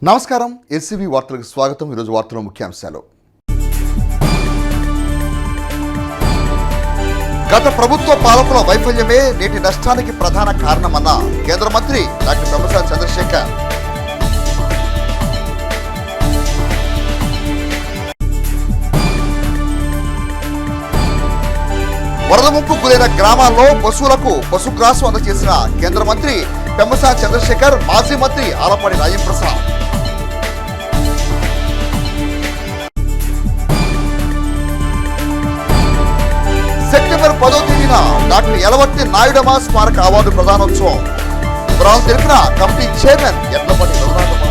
నమస్కారం. ఎస్సీబీ వార్తలకు స్వాగతం. ఈరోజు వార్తల ముఖ్యాంశాలు. గత ప్రభుత్వ పాలకుల వైఫల్యమే నేటి నష్టానికి ప్రధాన కారణమన్న కేంద్ర మంత్రి డాక్టర్ పెమ్మసాని చంద్రశేఖర్. వరద ముంపు గురైన గ్రామాల్లో పశువులకు పశుగ్రాసం అందజేసిన కేంద్ర మంత్రి పెమ్మసాని చంద్రశేఖర్, మాజీ మంత్రి ఆలపాటి రాజేంద్రప్రసాద్. సెప్టెంబర్ 10వ తేదీన డాక్టర్ యలవర్తి నాయుడమ్మ స్మారక అవార్డు ప్రదానోత్సవం. వివరాలు తెలిపిన కమిటీ చైర్మన్ ఎడ్లపాటి రఘునాథమ్మ.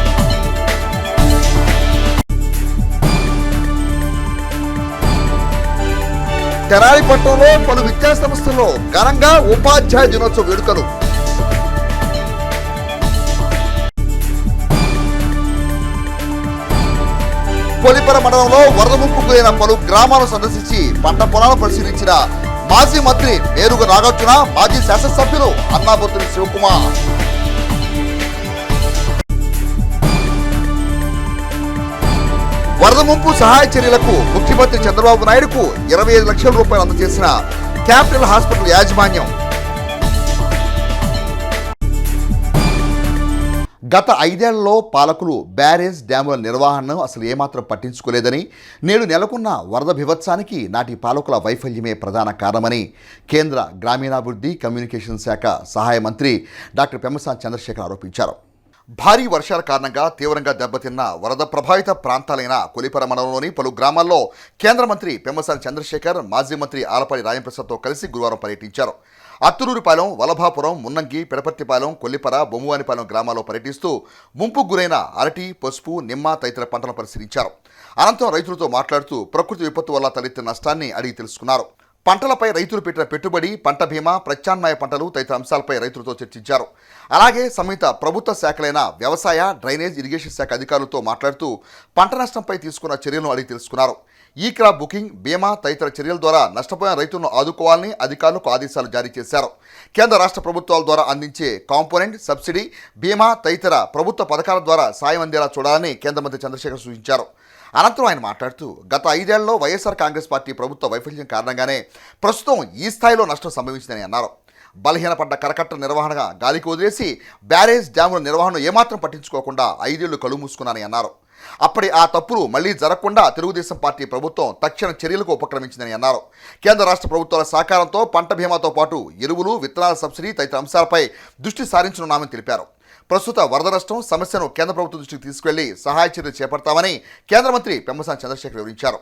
తెనాలి పట్టణంలో పలు విద్యా సంస్థల్లో ఘనంగా ఉపాధ్యాయ దినోత్సవ వేడుకలు. కొలిపర మండలంలో వరద ముంపు గురైన పలు గ్రామాలను సందర్శించి పంట పొలాలను పరిశీలించిన మాజీ మంత్రి మేరుగ నాగార్జున, మాజీ శాసనసభ్యులు అన్నాబొత్తుని శివకుమార్. వరద ముంపు సహాయ చర్యలకు ముఖ్యమంత్రి చంద్రబాబు నాయుడుకు 25 లక్షల రూపాయలు అందజేసిన క్యాపిటల్ హాస్పిటల్ యాజమాన్యం. గత 5 ఏళ్లలో పాలకులు బ్యారేజ్ డ్యాముల నిర్వహణను అసలు ఏమాత్రం పట్టించుకోలేదని, నేడు నెలకొన్న వరద బీభత్సానికి నాటి పాలకుల వైఫల్యమే ప్రధాన కారణమని కేంద్ర గ్రామీణాభివృద్ధి కమ్యూనికేషన్ శాఖ సహాయ మంత్రి డాక్టర్ పెమ్మసాని చంద్రశేఖర్ ఆరోపించారు. భారీ వర్షాల కారణంగా తీవ్రంగా దెబ్బతిన్న వరద ప్రభావిత ప్రాంతాలైన కొలిపర మండలంలోని పలు గ్రామాల్లో కేంద్ర మంత్రి పెమ్మసాని చంద్రశేఖర్, మాజీ మంత్రి ఆలపాటి రాజేంద్రప్రసాద్తో కలిసి గురువారం పర్యటించారు. అత్తులూరుపాలెం, వలభాపురం, మున్నంగి, పెడపర్తిపాలెం, కొల్లిపర, బొమ్మువానిపాలెం గ్రామాల్లో పర్యటిస్తూ ముంపుకు గురైన అరటి, పసుపు, నిమ్మ తదితర పంటలను పరిశీలించారు. అనంతరం రైతులతో మాట్లాడుతూ ప్రకృతి విపత్తు వల్ల తలెత్తిన నష్టాన్ని అడిగి తెలుసుకున్నారు. పంటలపై రైతులు పెట్టిన పెట్టుబడి, పంట బీమా, ప్రత్యామ్నాయ పంటలు తదితర అంశాలపై రైతులతో చర్చించారు. అలాగే సంయుక్త ప్రభుత్వ శాఖలైన వ్యవసాయ, డ్రైనేజ్, ఇరిగేషన్ శాఖ అధికారులతో మాట్లాడుతూ పంట నష్టంపై తీసుకున్న చర్యలను అడిగి తెలుసుకున్నారు. ఈ క్రాప్ బుకింగ్, బీమా తదితర చర్యల ద్వారా నష్టపోయిన రైతులను ఆదుకోవాలని అధికారులకు ఆదేశాలు జారీ చేశారు. కేంద్ర రాష్ట్ర ప్రభుత్వాల ద్వారా అందించే కాంపోనెంట్, సబ్సిడీ, బీమా తదితర ప్రభుత్వ పథకాల ద్వారా సాయం అందేలా చూడాలని కేంద్ర మంత్రి చంద్రశేఖర్ సూచించారు. అనంతరం ఆయన మాట్లాడుతూ గత 5 ఏళ్లలో వైఎస్ఆర్ కాంగ్రెస్ పార్టీ ప్రభుత్వ వైఫల్యం కారణంగానే ప్రస్తుతం ఈ స్థాయిలో నష్టం సంభవించిందని అన్నారు. బలహీనపడ్డ కరకట్ట నిర్వహణగా గాలికి వదిలేసి బ్యారేజ్ డ్యాముల నిర్వహణను ఏమాత్రం పట్టించుకోకుండా 5 ఏళ్లు కళ్ళు మూసుకున్నానని అన్నారు. అప్పటి ఆ తప్పులు మళ్లీ జరగకుండా తెలుగుదేశం పార్టీ ప్రభుత్వం తక్షణ చర్యలకు ఉపక్రమించిందని అన్నారు. కేంద్ర రాష్ట్ర ప్రభుత్వాల సహకారంతో పంట బీమాతో పాటు ఎరువులు, విత్తనాల సబ్సిడీ తదితర అంశాలపై దృష్టి సారించనున్నామని తెలిపారు. ప్రస్తుత వరద నష్టం సమస్యను కేంద్ర ప్రభుత్వం దృష్టికి తీసుకెళ్లి సహాయ చర్యలు చేపడతామని కేంద్ర మంత్రి పెమ్మసాని చంద్రశేఖర్ వివరించారు.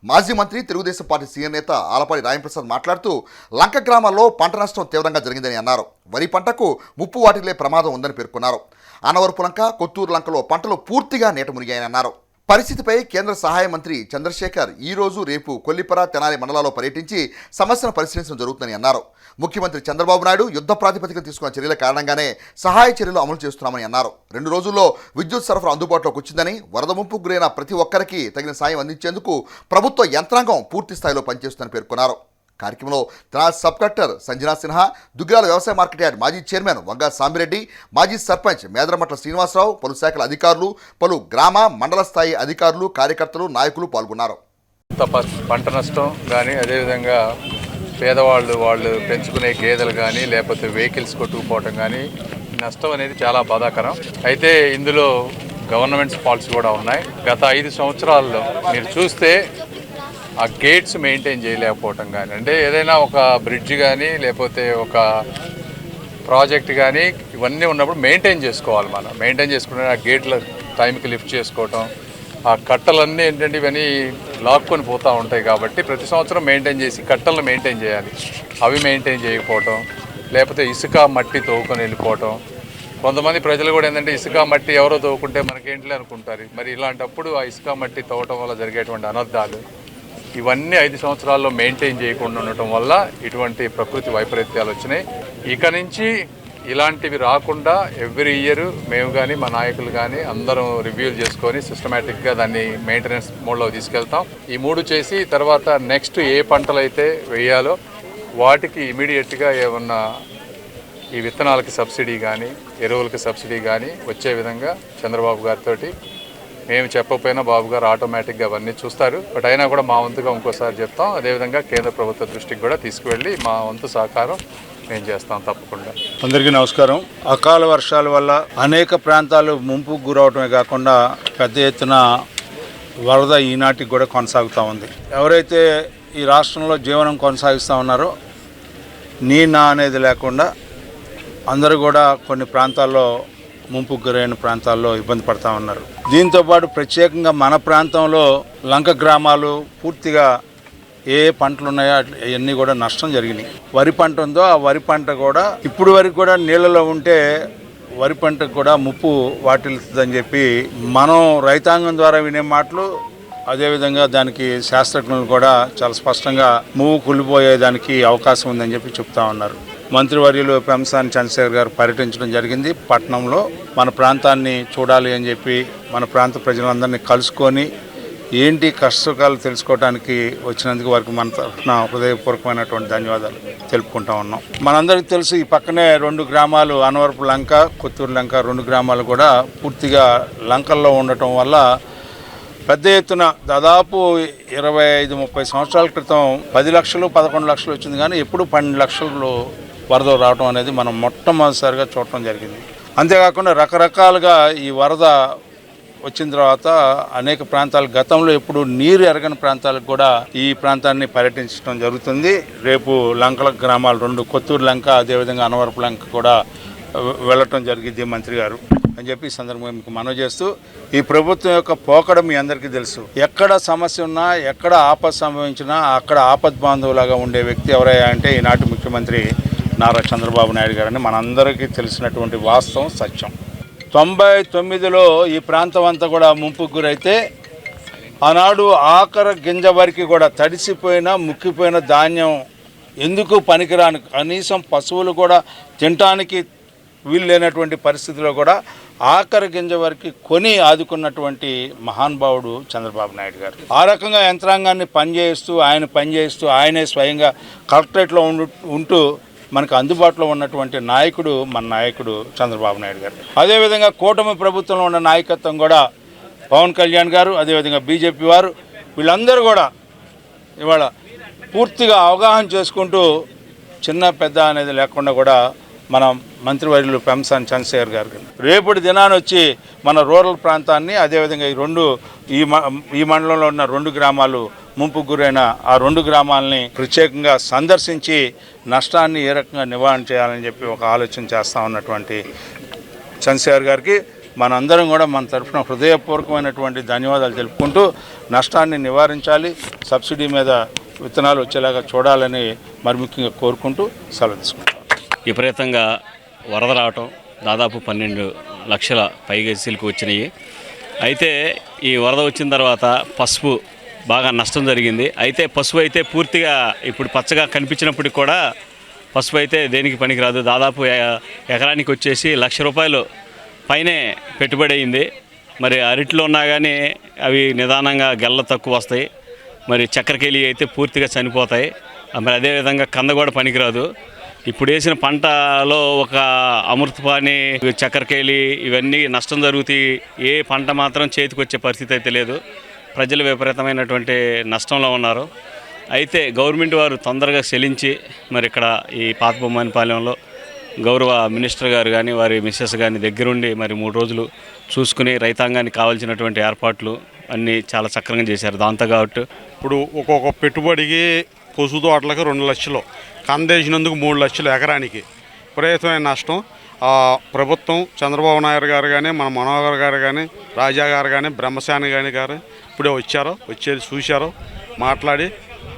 మాజీ మంత్రి, తెలుగుదేశం పార్టీ సీనియర్ నేత ఆలపాటి రాజేంద్రప్రసాద్ మాట్లాడుతూ లంక గ్రామాల్లో పంట నష్టం తీవ్రంగా జరిగిందని అన్నారు. వరి పంటకు ముప్పు వాటిల్లే ప్రమాదం ఉందని పేర్కొన్నారు. అనవరపు లంక, కొత్తూరు లంకలో పంటలు పూర్తిగా నీట మునిగాయని అన్నారు. పరిస్థితిపై కేంద్ర సహాయ మంత్రి చంద్రశేఖర్ ఈ రోజు, రేపు కొల్లిపర, తెనాలి మండలాల్లో పర్యటించి సమస్యను పరిశీలించడం జరుగుతుందని అన్నారు. ముఖ్యమంత్రి చంద్రబాబు నాయుడు యుద్ధ ప్రాతిపదికన తీసుకున్న చర్యల కారణంగానే సహాయ చర్యలు అమలు చేస్తున్నామని అన్నారు. 2 రోజుల్లో విద్యుత్ సరఫరా అందుబాటులోకి వచ్చిందని, వరద ముంపుకు గురైన ప్రతి ఒక్కరికి తగిన సాయం అందించేందుకు ప్రభుత్వ యంత్రాంగం పూర్తి స్థాయిలో పనిచేస్తుందని పేర్కొన్నారు. కార్యక్రమంలో తెనాలి సబ్ కలెక్టర్ సంజనా సిన్హా, దుగ్గిరాల వ్యవసాయ మార్కెట్ యార్డ్ మాజీ చైర్మన్ వంగా సాంబిరెడ్డి, మాజీ సర్పంచ్ మేదరమట్ల శ్రీనివాసరావు, పలు శాఖల అధికారులు, పలు గ్రామ, మండల స్థాయి అధికారులు, కార్యకర్తలు, నాయకులు పాల్గొన్నారు. పంట నష్టం కానీ, అదేవిధంగా వాళ్ళు పెంచుకునే గేదెలు కానీ, లేకపోతే వెహికల్స్ కొట్టుకుపోవటం కానీ, నష్టం అనేది చాలా బాధాకరం. అయితే ఇందులో గవర్నమెంట్స్ పాలసీ కూడా ఉన్నాయి. గత 5 సంవత్సరాల్లో మీరు చూస్తే ఆ గేట్స్ మెయింటైన్ చేయలేకపోవటం కానీ, అంటే ఏదైనా ఒక బ్రిడ్జ్ కానీ, లేకపోతే ఒక ప్రాజెక్ట్ కానీ, ఇవన్నీ ఉన్నప్పుడు మెయింటైన్ చేసుకోవాలి. మనం మెయింటైన్ చేసుకుంటే ఆ గేట్ల టైంకి లిఫ్ట్ చేసుకోవటం, ఆ కట్టలన్నీ ఏంటంటే ఇవన్నీ లాక్కొని పోతూ ఉంటాయి. కాబట్టి ప్రతి సంవత్సరం మెయింటైన్ చేసి కట్టలను మెయింటైన్ చేయాలి. అవి మెయింటైన్ చేయకపోవటం, లేకపోతే ఇసుక మట్టి తవ్వుకొని వెళ్ళిపోవటం. కొంతమంది ప్రజలు కూడా ఏంటంటే ఇసుక మట్టి ఎవరో తవ్వుకుంటే మనకేంటిలే అనుకుంటారు. మరి ఇలాంటప్పుడు ఆ ఇసుక మట్టి తవ్వటం వల్ల జరిగేటువంటి అనర్థాలు ఇవన్నీ 5 సంవత్సరాల్లో మెయింటైన్ చేయకుండా ఉండటం వల్ల ఇటువంటి ప్రకృతి వైపరీత్యాలు వచ్చినాయి. ఇక నుంచి ఇలాంటివి రాకుండా ఎవ్రీ ఇయర్ మేము కానీ, మా నాయకులు కానీ అందరం రివ్యూలు చేసుకొని సిస్టమేటిక్గా దాన్ని మెయింటెనెన్స్ మోడ్లో తీసుకెళ్తాం. ఈ 3 చేసి తర్వాత నెక్స్ట్ ఏ పంటలు అయితే వేయాలో వాటికి ఇమీడియట్గా ఏమన్నా ఈ విత్తనాలకి సబ్సిడీ కానీ ఎరువులకి సబ్సిడీ కానీ వచ్చే విధంగా చంద్రబాబు గారితో మేము చెప్పకపోయినా బాబు గారు ఆటోమేటిక్గా అవన్నీ చూస్తారు. బట్ అయినా కూడా మా వంతుగా ఇంకోసారి చెప్తాం. అదేవిధంగా కేంద్ర ప్రభుత్వ దృష్టికి కూడా తీసుకువెళ్ళి మా వంతు సహకారం మేము చేస్తాం తప్పకుండా. అందరికీ నమస్కారం. అకాల వర్షాల వల్ల అనేక ప్రాంతాలు ముంపుకు గురవటమే కాకుండా పెద్ద ఎత్తున వరద ఈనాటికి కూడా కొనసాగుతూ ఉంది. ఎవరైతే ఈ రాష్ట్రంలో జీవనం కొనసాగిస్తూ ఉన్నారో నా అనేది లేకుండా అందరూ కూడా కొన్ని ప్రాంతాల్లో ముంపుకు గురైన ప్రాంతాల్లో ఇబ్బంది పడుతూ ఉన్నారు. దీంతోపాటు ప్రత్యేకంగా మన ప్రాంతంలో లంక గ్రామాలు పూర్తిగా ఏ పంటలు ఉన్నాయో అవన్నీ కూడా నష్టం జరిగినాయి. వరి పంట ఉందో ఆ వరి పంట కూడా ఇప్పుడు వరకు కూడా నీళ్ళలో ఉంటే వరి పంటకు కూడా ముప్పు వాటిల్లుతుందని చెప్పి మనం రైతాంగం ద్వారా వినే మాటలు, అదేవిధంగా దానికి శాస్త్రజ్ఞులు కూడా చాలా స్పష్టంగా మువ్వు కుళ్ళిపోయేదానికి అవకాశం ఉందని చెప్పి చెప్తా ఉన్నారు. మంత్రివర్యులు పెంసాని చంద్రశేఖర్ గారు పర్యటించడం జరిగింది పట్టణంలో. మన ప్రాంతాన్ని చూడాలి అని చెప్పి మన ప్రాంత ప్రజలందరినీ కలుసుకొని ఏంటి కష్టసుఖాలు తెలుసుకోవడానికి వచ్చినందుకు వారికి మన తరఫున హృదయపూర్వకమైనటువంటి ధన్యవాదాలు తెలుపుకుంటా ఉన్నాం. మనందరికీ తెలుసు ఈ పక్కనే 2 గ్రామాలు అనవరపు లంక, కొత్తూరు లంక 2 గ్రామాలు కూడా పూర్తిగా లంకల్లో ఉండటం వల్ల పెద్ద ఎత్తున దాదాపు 25-30 సంవత్సరాల క్రితం 10 లక్షలు 11 లక్షలు వచ్చింది, కానీ ఎప్పుడు 12 లక్షలు వరద రావడం అనేది మనం మొట్టమొదటిసారిగా చూడటం జరిగింది. అంతేకాకుండా రకరకాలుగా ఈ వరద వచ్చిన తర్వాత అనేక ప్రాంతాలు గతంలో ఎప్పుడు నీరు ఎరగని ప్రాంతాలకు కూడా ఈ ప్రాంతాన్ని పర్యటించడం జరుగుతుంది. రేపు లంకల గ్రామాలు 2 కొత్తూరు లంక, అదేవిధంగా అనవరపు లంక కూడా వెళ్ళటం జరిగింది మంత్రి గారు అని చెప్పి ఈ సందర్భంగా మీకు మనవి చేస్తూ, ఈ ప్రభుత్వం యొక్క పోకడ మీ అందరికీ తెలుసు. ఎక్కడ సమస్య ఉన్నా, ఎక్కడ ఆపద సంభవించినా అక్కడ ఆపద్ బాంధవులాగా ఉండే వ్యక్తి ఎవరయ్యా అంటే ఈనాటి ముఖ్యమంత్రి నారా చంద్రబాబు నాయుడు గారని మనందరికీ తెలిసినటువంటి వాస్తవం, సత్యం. 99లో ఈ ప్రాంతం అంతా కూడా ముంపుకు గురైతే ఆనాడు ఆఖరి గింజ వరకు కూడా తడిసిపోయిన ముక్కిపోయిన ధాన్యం ఎందుకు పనికిరాని, కనీసం పశువులు కూడా తినటానికి వీలు లేనటువంటి పరిస్థితిలో కూడా ఆఖరి గింజ వరకు కొని ఆదుకున్నటువంటి మహానుభావుడు చంద్రబాబు నాయుడు గారు. ఆ రకంగా యంత్రాంగాన్ని పనిచేస్తూ ఆయనే స్వయంగా కలెక్టరేట్లో ఉంటూ మనకు అందుబాటులో ఉన్నటువంటి నాయకుడు మన నాయకుడు చంద్రబాబు నాయుడు గారు. అదేవిధంగా కూటమి ప్రభుత్వంలో ఉన్న నాయకత్వం కూడా పవన్ కళ్యాణ్ గారు, అదేవిధంగా బీజేపీ వారు, వీళ్ళందరూ కూడా ఇవాళ పూర్తిగా అవగాహన చేసుకుంటూ చిన్న పెద్ద అనేది లేకుండా కూడా మన మంత్రివర్యులు పెంసాని చంద్రశేఖర్ గారు రేపటి దినాన్ని వచ్చి మన రూరల్ ప్రాంతాన్ని, అదేవిధంగా ఈ మండలంలో ఉన్న 2 గ్రామాలు ముంపుకు గురైన ఆ 2 గ్రామాలని ప్రత్యేకంగా సందర్శించి నష్టాన్ని ఏ రకంగా నివారణ చేయాలని చెప్పి ఒక ఆలోచన చేస్తూ ఉన్నటువంటి చంద్రశేఖర్ గారికి మనందరం కూడా మన తరఫున హృదయపూర్వకమైనటువంటి ధన్యవాదాలు తెలుపుకుంటూ నష్టాన్ని నివారించాలి, సబ్సిడీ మీద విత్తనాలు వచ్చేలాగా చూడాలని మరి ముఖ్యంగా కోరుకుంటూ సెలవు తీసుకుంటాం. విపరీతంగా వరద రావటం, దాదాపు 12 లక్షల పైగీసీలకు వచ్చినాయి. అయితే ఈ వరద వచ్చిన తర్వాత పసుపు బాగా నష్టం జరిగింది. అయితే పసుపు అయితే పూర్తిగా ఇప్పుడు పచ్చగా కనిపించినప్పటికి కూడా పసుపు అయితే దేనికి పనికిరాదు. దాదాపు ఎకరానికి వచ్చేసి ₹1,00,000 పైనే పెట్టుబడి అయింది. మరి అరటిలో ఉన్నా కానీ అవి నిదానంగా గెల్ల తక్కువ వస్తాయి. మరి చక్కెరకేళి అయితే పూర్తిగా చనిపోతాయి. మరి అదేవిధంగా కంద కూడా పనికిరాదు. ఇప్పుడు వేసిన పంటలో ఒక అమృతపాణి, చక్కెరకేళి ఇవన్నీ నష్టం జరుగుతాయి. ఏ పంట మాత్రం చేతికి వచ్చే పరిస్థితి అయితే లేదు. ప్రజలు విపరీతమైనటువంటి నష్టంలో ఉన్నారు. అయితే గవర్నమెంట్ వారు తొందరగా చెల్లించి మరి ఇక్కడ ఈ పాతబొమ్మానిపాలెంలో గౌరవ మినిస్టర్ గారు కానీ వారి మిస్సెస్ కానీ దగ్గరుండి మరి 3 రోజులు చూసుకుని రైతాంగానికి కావాల్సినటువంటి ఏర్పాట్లు అన్నీ చాలా చక్కగా చేశారు. దాంతో కాబట్టి ఇప్పుడు ఒక్కొక్క పెట్టుబడికి పసుపు తోటలకు 2 లక్షలు, కందేసినందుకు 3 లక్షలు ఎకరానికి విపరీతమైన నష్టం. ప్రభుత్వం చంద్రబాబు నాయుడు గారు కానీ, మన మనోహర్ గారు కానీ, రాజా గారు కానీ, బ్రహ్మశాని గారు ఇప్పుడే వచ్చేది చూశారు, మాట్లాడి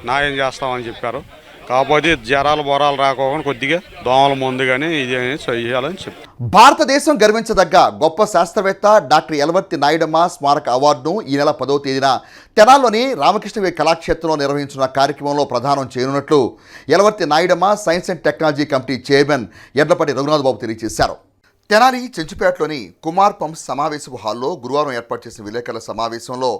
న్యాయం చేస్తామని చెప్పారు. కాకపోతే జ్వరాలు బొరాలు రాకోకుండా కొద్దిగా దోమల మందు కానీ ఇది చేయాలని చెప్పారు. భారతదేశం గర్వించదగ్గ గొప్ప శాస్త్రవేత్త డాక్టర్ యలవర్తి నాయుడమ్మ స్మారక అవార్డును ఈ నెల 10వ తేదీన తెనాల్లోని రామకృష్ణవే కళాక్షేత్రంలో నిర్వహించిన కార్యక్రమంలో ప్రదానం చేయనున్నట్లు Yalavarthi Nayudamma science and technology committee chairman Edlapati Raghunath Babu తెలియజేశారు. తెనాలి చెంచుపేటలోని కుమార్ పంప్స్ సమావేశపు హాల్లో గురువారం ఏర్పాటు చేసిన విలేకరుల సమావేశంలో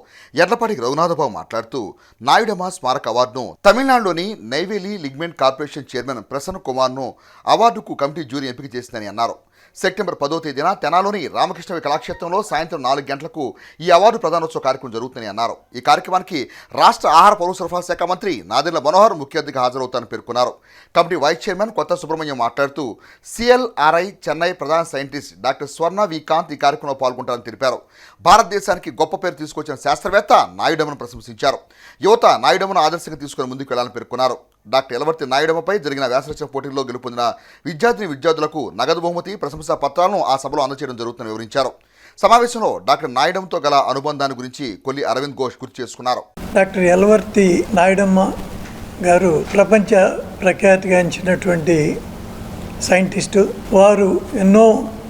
ఎడ్లపాటి రఘునాథబాబు మాట్లాడుతూ నాయుడమ్మ స్మారక అవార్డును తమిళనాడులోని Neyveli lignite corporation chairman Prasanna కుమార్ను అవార్డుకు కమిటీ జ్యూరీ ఎంపిక చేసిందని అన్నారు. సెప్టెంబర్ 10వ తేదీన తెనాలోని రామకృష్ణ కళాక్షేత్రంలో సాయంత్రం 4 గంటలకు ఈ అవార్డు ప్రదానోత్సవ కార్యక్రమం జరుగుతుందని అన్నారు. ఈ కార్యక్రమానికి రాష్ట్ర ఆహార పౌర సరఫరా శాఖ మంత్రి నాదెండ్ల మనోహర్ ముఖ్య అతిథిగా హాజరవుతారని పేర్కొన్నారు. కమిటీ వైస్ చైర్మన్ కొత్త సుబ్రహ్మణ్యం మాట్లాడుతూ సిఎల్ఆర్ఐ చెన్నై ప్రధాన సైంటిస్ట్ డాక్టర్ స్వర్ణ వికాంత్ ఈ కార్యక్రమంలో పాల్గొంటారని తెలిపారు. భారతదేశానికి గొప్ప పేరు తీసుకొచ్చిన శాస్త్రవేత్త నాయుడమ్మను ప్రశంసించారు. యువత నాయుడమ్మను ఆదర్శంగా తీసుకుని ముందుకు వెళ్లాలని పేర్కొన్నారు. డాక్టర్ ఎలవర్తి నాయుడమ్మపై జరిగిన వ్యాసరచన పోటీల్లో గెలుపొందిన విద్యార్థులకు నగదు బహుమతి ప్రశంసా పత్రాలను ఆ సభలో అందజేయడం జరుగుతుందని వివరించారు. సమావేశంలో డాక్టర్ నాయుడమ్మతో గల అనుబంధాన్ని గురించి కొల్లి అరవింద్ ఘోష్ గుర్తు చేసుకున్నారు. డాక్టర్ ఎలవర్తి నాయుడమ్మ గారు ప్రపంచ ప్రఖ్యాతిగాంచినటువంటి సైంటిస్టు. వారు ఎన్నో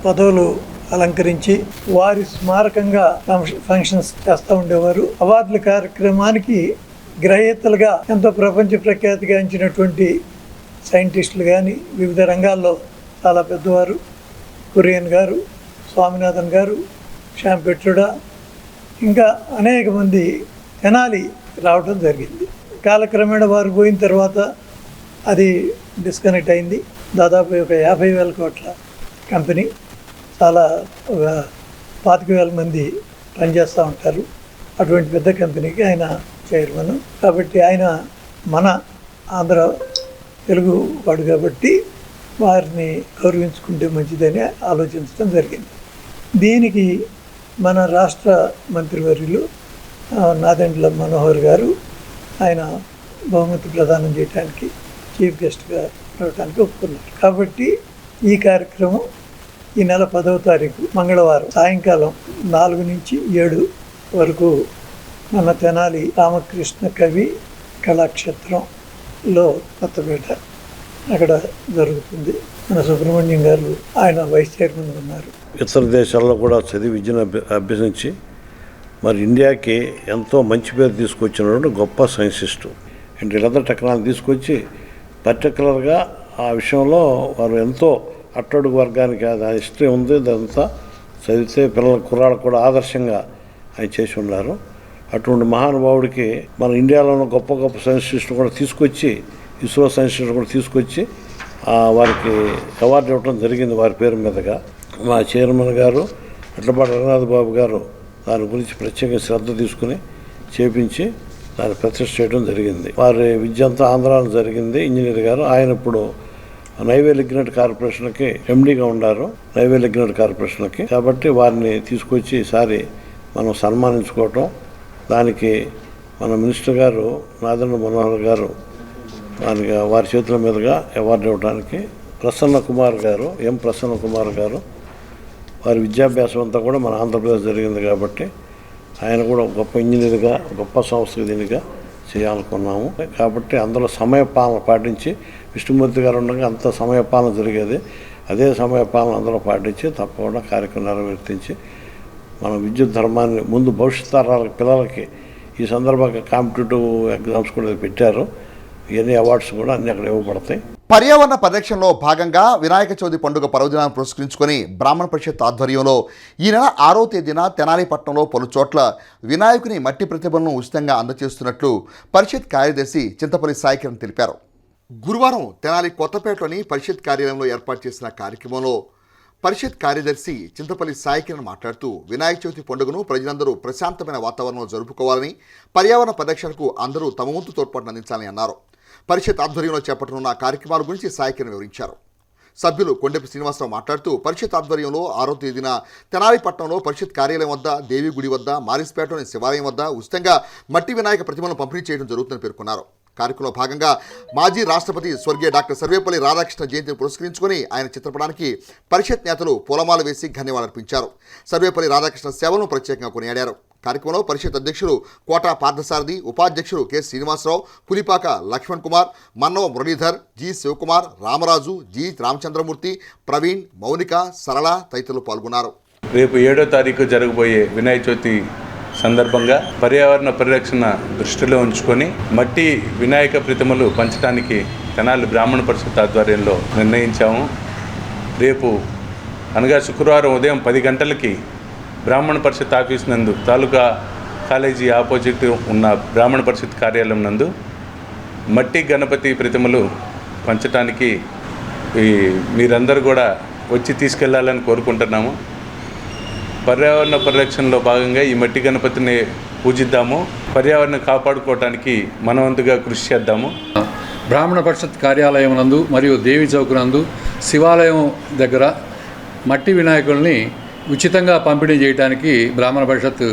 పదవులు అలంకరించి వారి స్మారకంగా ఫంక్షన్స్ చేస్తూ ఉండేవారు. అవార్డుల కార్యక్రమానికి గ్రహీతలుగా ఎంతో ప్రపంచ ప్రఖ్యాతిగాంచినటువంటి సైంటిస్టులు కానీ వివిధ రంగాల్లో చాలా పెద్దవారు, కురియన్ గారు, స్వామినాథన్ గారు, శ్యామ్ పెట్రుడా, ఇంకా అనేక మంది తెనాలి రావడం జరిగింది. కాలక్రమేణా వారు పోయిన తర్వాత అది డిస్కనెక్ట్ అయింది. దాదాపు ఒక 50,000 కోట్ల కంపెనీ, చాలా ఒక 25,000 మంది పనిచేస్తూ ఉంటారు. అటువంటి పెద్ద కంపెనీకి ఆయన చైర్మన్. కాబట్టి ఆయన మన ఆంధ్ర తెలుగు వాడు కాబట్టి వారిని గౌరవించుకుంటే మంచిదని ఆలోచించడం జరిగింది. దీనికి మన రాష్ట్ర మంత్రివర్యులు నాదెండ్ల మనోహర్ గారు ఆయన బహుమతి ప్రదానం చేయడానికి చీఫ్ గెస్ట్గా రావడానికి ఒప్పుకున్నారు. కాబట్టి ఈ కార్యక్రమం ఈ నెల 10వ తారీఖు మంగళవారం సాయంకాలం 4 నుంచి 7 వరకు మన తెనాలి రామకృష్ణ కవి కళాక్షేత్రంలో కొత్తపేట అక్కడ జరుగుతుంది. మన సుబ్రహ్మణ్యం గారు ఆయన వైస్ చైర్మన్ ఉన్నారు. ఇతర దేశాల్లో కూడా చదివి విద్యను అభ్యసించి మరి ఇండియాకి ఎంతో మంచి పేరు తీసుకొచ్చినటువంటి గొప్ప సైంటిస్టు. అండ్ వీళ్ళంతా టెక్నాలజీ తీసుకొచ్చి పర్టికులర్గా ఆ విషయంలో వారు ఎంతో అట్టడుగు వర్గానికి అది హిస్టరీ ఉంది. అదంతా చదివితే పిల్లల కుర్రాళ్ళకు కూడా ఆదర్శంగా ఆయన చేసి ఉన్నారు. అటువంటి మహానుభావుడికి మన ఇండియాలో ఉన్న గొప్ప గొప్ప సైంటిస్టులు కూడా తీసుకొచ్చి, ఇస్రో సైంటిస్టులు కూడా తీసుకొచ్చి వారికి అవార్డు ఇవ్వడం జరిగింది వారి పేరు మీదుగా. మా చైర్మన్ గారు ఎడ్లపాటి రఘునాథబాబు గారు దాని గురించి ప్రత్యేక శ్రద్ధ తీసుకుని చేపించి దాన్ని ప్రతిష్ఠ చేయడం జరిగింది. వారి విద్య అంతా ఆంధ్రాలో జరిగింది. ఇంజనీర్ గారు ఆయన ఇప్పుడు నైవేలి లిగ్మెంట్ కార్పొరేషన్కి ఎండీగా ఉన్నారు. నైవేలి లిగ్మెంట్ కార్పొరేషన్కి కాబట్టి వారిని తీసుకొచ్చి ఈసారి మనం సన్మానించుకోవటం, దానికి మన మినిస్టర్ గారు నాదెండ్ల మనోహర్ గారు దానికి వారి చేతుల మీదుగా అవార్డు ఇవ్వడానికి ప్రసన్న కుమార్ గారు వారి విద్యాభ్యాసం అంతా కూడా మన ఆంధ్రప్రదేశ్ జరిగింది కాబట్టి ఆయన కూడా గొప్ప ఇంజనీర్గా గొప్ప సంస్థ దీనిగా చేయాలనుకున్నాము. కాబట్టి అందులో సమయపాలన పాటించి విష్ణుమూర్తి గారు ఉండగా అంత సమయపాలన జరిగేది. అదే సమయపాలన అందరూ పాటించి తప్పకుండా కార్యక్రమం నెరవేర్తించి మన విద్యుత్ ధర్మాన్ని ముందు భవిష్యత్ తరాల పిల్లలకి ఈ సందర్భంగా కాంపిటేటివ్ ఎగ్జామ్స్ కూడా పెట్టారు. ఇవన్నీ అవార్డ్స్ కూడా అన్నీ అక్కడ ఇవ్వబడతాయి. పర్యావరణ పరిరక్షణలో భాగంగా వినాయక చవితి పండుగ పర్వదినాన్ని పురస్కరించుకొని బ్రాహ్మణ పరిషత్ ఆధ్వర్యంలో ఈ నెల 6వ తేదీన తెనాలి పట్టణంలో పలు చోట్ల వినాయకుని మట్టి ప్రతిమలను ఉచితంగా అందజేస్తున్నట్లు పరిషత్ కార్యదర్శి చింతపల్లి సాయికిరణ్ తెలిపారు. గురువారం తెనాలి కొత్తపేటలోని పరిషత్ కార్యాలయంలో ఏర్పాటు చేసిన కార్యక్రమంలో పరిషత్ కార్యదర్శి చింతపల్లి సాయికిరణ్ మాట్లాడుతూ వినాయక చవితి పండుగను ప్రజలందరూ ప్రశాంతమైన వాతావరణంలో జరుపుకోవాలని, పర్యావరణ పరిరక్షణకు అందరూ తమ వంతు తోడ్పాటును అందించాలని అన్నారు. పరిషత్ ఆధ్వర్యంలో చేపట్టనున్న కార్యక్రమాల గురించి సాయికిరణ్ వివరించారు. సభ్యులు కొండెపి శ్రీనివాసరావు మాట్లాడుతూ పరిషత్ ఆధ్వర్యంలో 6వ తేదీన తెనాలి పట్టణంలో పరిషత్ కార్యాలయం వద్ద, దేవి గుడి వద్ద, మారిస్పేటలోని శివాలయం వద్ద ఉచితంగా మట్టి వినాయక ప్రతిమలను పంపిణీ చేయడం జరుగుతుందని పేర్కొన్నారు. కార్యక్రమంలో భాగంగా మాజీ రాష్ట్రపతి స్వర్గీయ డాక్టర్ సర్వేపల్లి రాధాకృష్ణ జయంతిని పురస్కరించుకొని ఆయన చిత్రపటానికి పరిషత్ నేతలు పూలమాల వేసి ధన్యవాదాలర్పించారు. సర్వేపల్లి రాధాకృష్ణ సేవలను ప్రత్యేకంగా కొనియాడారు. కార్యక్రమంలో పరిషత్ అధ్యక్షులు కోటా పార్థసారథి, ఉపాధ్యక్షులు K Srinivasarao, Pulipaka Lakshman Kumar, Mannava Muralidhar, G Sivakumar, Ramaraju, G Ramachandramurthy, Praveen, Mounika, Sarala తదితరులు పాల్గొన్నారు. రేపు 7వ తారీఖు జరగబోయే వినాయక చవితి సందర్భంగా పర్యావరణ పరిరక్షణ దృష్టిలో ఉంచుకొని మట్టి వినాయక ప్రతిమలు పంచడానికి తెనాలి బ్రాహ్మణ పరిషత్ ఆధ్వర్యంలో నిర్ణయించాము. రేపు అనగా శుక్రవారం ఉదయం 10 గంటలకి బ్రాహ్మణ పరిషత్ ఆఫీస్ నందు తాలూకా కాలేజీ ఆపోజిట్ ఉన్న బ్రాహ్మణ పరిషత్ కార్యాలయం నందు మట్టి గణపతి ప్రతిమలు పంచడానికి మీరందరూ కూడా వచ్చి తీసుకెళ్లాలని కోరుకుంటున్నాము. పర్యావరణ పరిరక్షణలో భాగంగా ఈ మట్టి గణపతిని పూజిద్దాము. పర్యావరణం కాపాడుకోవడానికి మనవంతుగా కృషి చేద్దాము. బ్రాహ్మణ పరిషత్ కార్యాలయం నందు మరియు దేవి చౌక్ నందు శివాలయం దగ్గర మట్టి వినాయకుల్ని ఉచితంగా పంపిణీ చేయడానికి బ్రాహ్మణ పరిషత్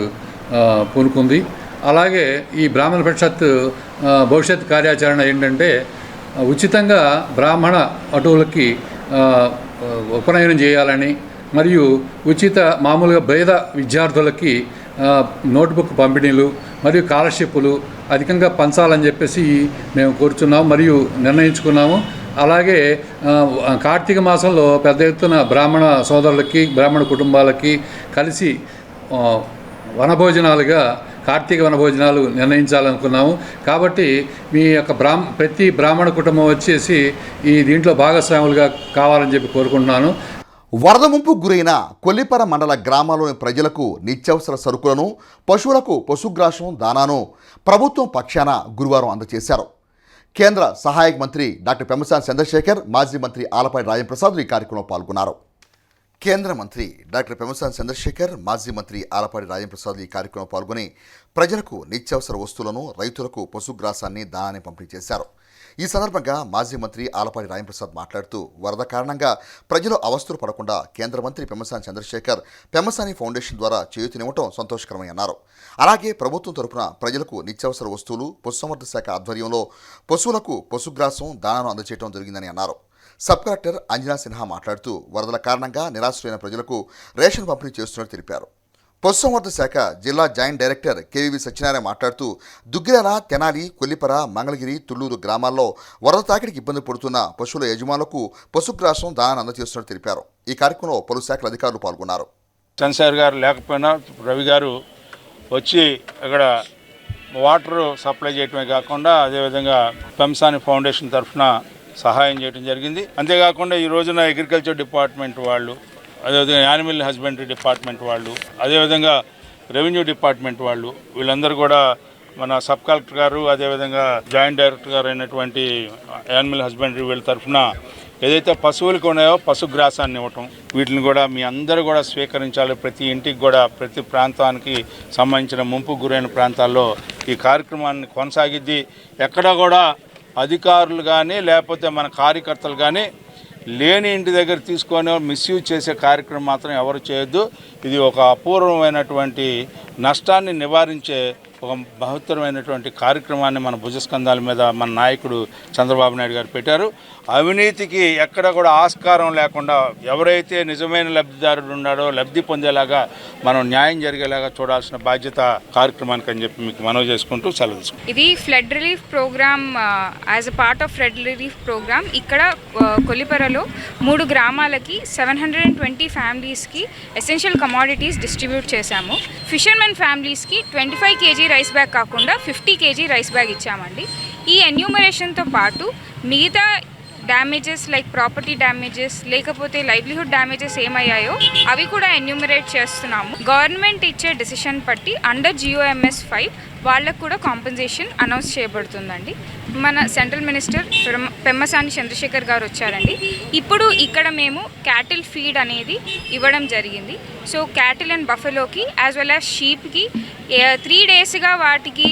పూనుకుంది. అలాగే ఈ బ్రాహ్మణ పరిషత్ భవిష్యత్ కార్యాచరణ ఏంటంటే ఉచితంగా బ్రాహ్మణ అటువులకి ఉపనయనం చేయాలని మరియు ఉచిత మామూలుగా పేద విద్యార్థులకి నోట్బుక్ పంపిణీలు మరియు స్కాలర్షిప్లు అధికంగా పంచాలని చెప్పేసి మేము కోరుచున్నాము మరియు నిర్ణయించుకున్నాము. అలాగే కార్తీక మాసంలో పెద్ద ఎత్తున బ్రాహ్మణ సోదరులకి బ్రాహ్మణ కుటుంబాలకి కలిసి వనభోజనాలుగా కార్తీక వనభోజనాలు నిర్ణయించాలనుకున్నాము. కాబట్టి మీ యొక్క ప్రతి బ్రాహ్మణ కుటుంబం వచ్చేసి ఈ దీంట్లో భాగస్వాములుగా కావాలని చెప్పి కోరుకుంటున్నాను. వరద ముంపుకు గురైన కొల్లిపర మండల గ్రామాల్లోని ప్రజలకు నిత్యావసర సరుకులను, పశువులకు పశుగ్రాసం, దానాను ప్రభుత్వం పక్షాన గురువారం అందజేశారు. కేంద్ర సహాయక మంత్రి డాక్టర్ పెమ్మసాని చంద్రశేఖర్, మాజీ మంత్రి ఆలపాటి రాజేంద్రప్రసాద్ ఈ కార్యక్రమంలో పాల్గొన్నారు. కేంద్ర మంత్రి డాక్టర్ పెమ్మసాని చంద్రశేఖర్, మాజీ మంత్రి ఆలపాటి రాజేంద్రప్రసాద్ ఈ కార్యక్రమంలో పాల్గొని ప్రజలకు నిత్యావసర వస్తువులను, రైతులకు పశుగ్రాసాన్ని, దానాన్ని పంపిణీ చేశారు. ఈ సందర్భంగా మాజీ మంత్రి ఆలపాటి రాజేంద్రప్రసాద్ మాట్లాడుతూ వరద కారణంగా ప్రజలు అవస్థలు పడకుండా కేంద్ర మంత్రి పెమ్మసాని చంద్రశేఖర్ పెమ్మసాని ఫౌండేషన్ ద్వారా చేయూతనివ్వడం సంతోషకరమని అన్నారు. అలాగే ప్రభుత్వం తరపున ప్రజలకు నిత్యావసర వస్తువులు పశుసంవర్ధక శాఖ ఆధ్వర్యంలో పశువులకు పశుగ్రాసం, దానాను అందజేయడం జరిగిందని అన్నారు. సబ్ కలెక్టర్ అంజనా సిన్హా మాట్లాడుతూ వరదల కారణంగా నిరాశ్రయైన ప్రజలకు రేషన్ పంపిణీ చేస్తున్నట్టు తెలిపారు. పశుసంవర్ధక శాఖ జిల్లా జాయింట్ డైరెక్టర్ కేవీవి సత్యనారాయణ మాట్లాడుతూ దుగ్గిరాల, తెనాలి, కొల్లిపర, మంగళగిరి, తుళ్లూరు గ్రామాల్లో వరద తాకిడికి ఇబ్బంది పడుతున్న పశువుల యజమానులకు పశుగ్రాసం, దానాన్ని అందజేస్తున్నట్టు తెలిపారు. ఈ కార్యక్రమంలో పలు శాఖల అధికారులు పాల్గొన్నారు. చంద్రశేఖర్ గారు లేకపోయినా రవి గారు వచ్చి అక్కడ వాటర్ సప్లై చేయటమే కాకుండా అదేవిధంగా పెమ్మసాని ఫౌండేషన్ తరఫున సహాయం చేయడం జరిగింది. అంతేకాకుండా ఈ రోజున అగ్రికల్చర్ డిపార్ట్మెంట్ వాళ్ళు, అదేవిధంగా యానిమల్ హస్బెండరీ డిపార్ట్మెంట్ వాళ్ళు, అదేవిధంగా రెవెన్యూ డిపార్ట్మెంట్ వాళ్ళు, వీళ్ళందరూ కూడా మన సబ్ కలెక్టర్ గారు, అదేవిధంగా జాయింట్ డైరెక్టర్ గారు అయినటువంటి యానిమల్ హస్బెండరీ వీళ్ళ తరఫున ఏదైతే పశువులకు ఉన్నాయో పశుగ్రాసాన్ని ఇవ్వటం, వీటిని కూడా మీ అందరూ కూడా స్వీకరించాలి. ప్రతి ఇంటికి కూడా, ప్రతి ప్రాంతానికి సంబంధించిన ముంపుకు గురైన ప్రాంతాల్లో ఈ కార్యక్రమాన్ని కొనసాగిద్ది. ఎక్కడా కూడా అధికారులు కానీ లేకపోతే మన కార్యకర్తలు కానీ లేని ఇంటి దగ్గర తీసుకొని మిస్యూజ్ చేసే కార్యక్రమం మాత్రం ఎవరు చేయొద్దు. ఇది ఒక అపూర్వమైనటువంటి నష్టాన్ని నివారించే ఒక మహత్తరమైనటువంటి కార్యక్రమాన్ని మన భుజస్కంధాల మీద మన నాయకుడు చంద్రబాబు నాయుడు గారు పెట్టారు. అవినీతికి ఎక్కడ కూడా ఆస్కారం లేకుండా ఎవరైతే నిజమైన లబ్ధిదారుడు ఉన్నాడో లబ్ధి పొందేలాగా మనం న్యాయం జరిగేలాగా చూడాల్సిన బాధ్యత కార్యక్రమానికి అని చెప్పి మీకు మనవి చేసుకుంటూ సెలవు తీసుకుంటాం. ఇది flood relief programme. As a part of flood relief programme ఇక్కడ కొల్లిపరలో 3 గ్రామాలకి 720 ఫ్యామిలీస్కి ఎసెన్షియల్ కమాడిటీస్ డిస్ట్రిబ్యూట్ చేశాము. ఫిషర్మెన్ ఫ్యామిలీస్కి 25 kg రైస్ బ్యాగ్ కాకుండా 50 kg రైస్ బ్యాగ్ ఇచ్చామండి. ఈ ఎన్యూమరేషన్తో పాటు మిగతా డ్యామేజెస్ లైక్ ప్రాపర్టీ డ్యామేజెస్ లేకపోతే లైవ్లీహుడ్ డ్యామేజెస్ ఏమయ్యాయో అవి కూడా ఎన్యూమరేట్ చేస్తున్నాము. గవర్నమెంట్ ఇచ్చే డెసిషన్ బట్టి అండర్ GOMS 5 వాళ్ళకు కూడా కాంపెన్సేషన్ అనౌన్స్ చేయబడుతుందండి. మన సెంట్రల్ మినిస్టర్ పెమ్మసాని చంద్రశేఖర్ గారు వచ్చారండి. ఇప్పుడు ఇక్కడ మేము క్యాటిల్ ఫీడ్ అనేది ఇవ్వడం జరిగింది. సో క్యాటిల్ అండ్ బఫెలోకి యాజ్ వెల్ యాజ్ షీప్కి 3 డేస్గా వాటికి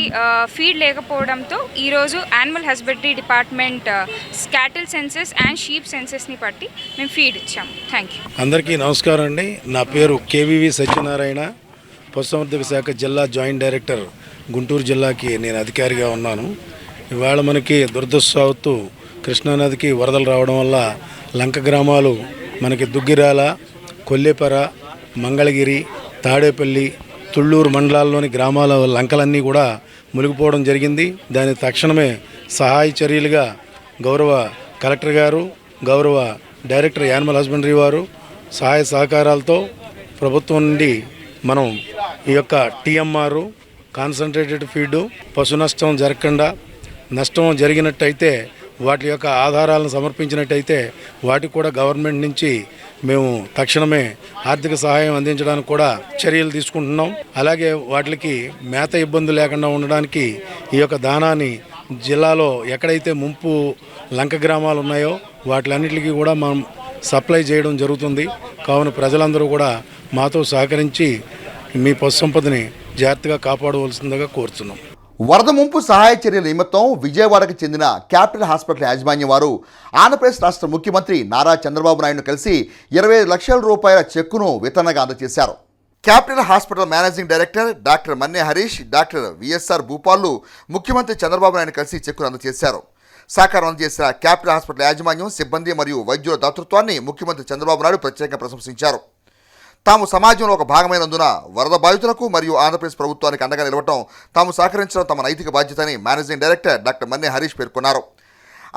ఫీడ్ లేకపోవడంతో ఈరోజు animal husbandry department cattle census and sheep సెన్సెస్ని బట్టి మేము ఫీడ్ ఇచ్చాము. Thank you. అందరికీ నమస్కారం అండి. నా పేరు కేవీవి సత్యనారాయణ, పశుసంవర్ధక శాఖ జిల్లా జాయింట్ డైరెక్టర్, గుంటూరు జిల్లాకి నేను అధికారిగా ఉన్నాను. ఇవాళ మనకి దురదృష్టవశాత్తు కృష్ణానదికి వరదలు రావడం వల్ల లంక గ్రామాలు మనకి దుగ్గిరాల, కొల్లేపర, మంగళగిరి, తాడేపల్లి, తుళ్ళూరు మండలాల్లోని గ్రామాల లంకలన్నీ కూడా మునిగిపోవడం జరిగింది. దాని తక్షణమే సహాయ చర్యలుగా గౌరవ కలెక్టర్ గారు, గౌరవ డైరెక్టర్ యానిమల్ హస్బెండరీ వారు సహాయ సహకారాలతో ప్రభుత్వం నుండి మనం ఈ యొక్క TMR కాన్సన్ట్రేటెడ్ ఫీడ్ పశు నష్టం జరగకుండా, నష్టం జరిగినట్టయితే వాటి యొక్క ఆధారాలను సమర్పించినట్టయితే వాటికి కూడా గవర్నమెంట్ నుంచి మేము తక్షణమే ఆర్థిక సహాయం అందించడానికి కూడా చర్యలు తీసుకుంటున్నాం. అలాగే వాటికి మేత ఇబ్బంది లేకుండా ఉండడానికి ఈ యొక్క దానాన్ని జిల్లాలో ఎక్కడైతే ముంపు లంక గ్రామాలు ఉన్నాయో వాటిలన్నిటికీ కూడా మనం సప్లై చేయడం జరుగుతుంది. కావున ప్రజలందరూ కూడా మాతో సహకరించి మీ పశు సంపదని జాగ్రత్తగా కాపాడవలసిందిగా కోరుతున్నాం. వరద ముంపు సహాయ చర్యల నిమిత్తం విజయవాడకు చెందిన క్యాపిటల్ హాస్పిటల్ యాజమాన్యం వారు ఆంధ్రప్రదేశ్ రాష్ట్ర ముఖ్యమంత్రి నారా చంద్రబాబు నాయుడును కలిసి 25 లక్షల రూపాయల చెక్కును వితరణగా అందజేశారు. Capital hospital managing director doctor Manne Harish, doctor V S R భూపాల్లు ముఖ్యమంత్రి చంద్రబాబు నాయుడు కలిసి చెక్కును అందజేశారు. సహకారం అందజేసిన క్యాపిటల్ హాస్పిటల్ యాజమాన్యం, సిబ్బంది మరియు వైద్యుల దాతృత్వాన్ని ముఖ్యమంత్రి చంద్రబాబు నాయుడు ప్రత్యేకంగా ప్రశంసించారు. తాము సమాజంలో ఒక భాగమైనందున వరద బాధితులకు మరియు ఆంధ్రప్రదేశ్ ప్రభుత్వానికి అండగా నిలవటం, తాము సహకరించడం తమ నైతిక బాధ్యతని managing director doctor Manne Harish పేర్కొన్నారు.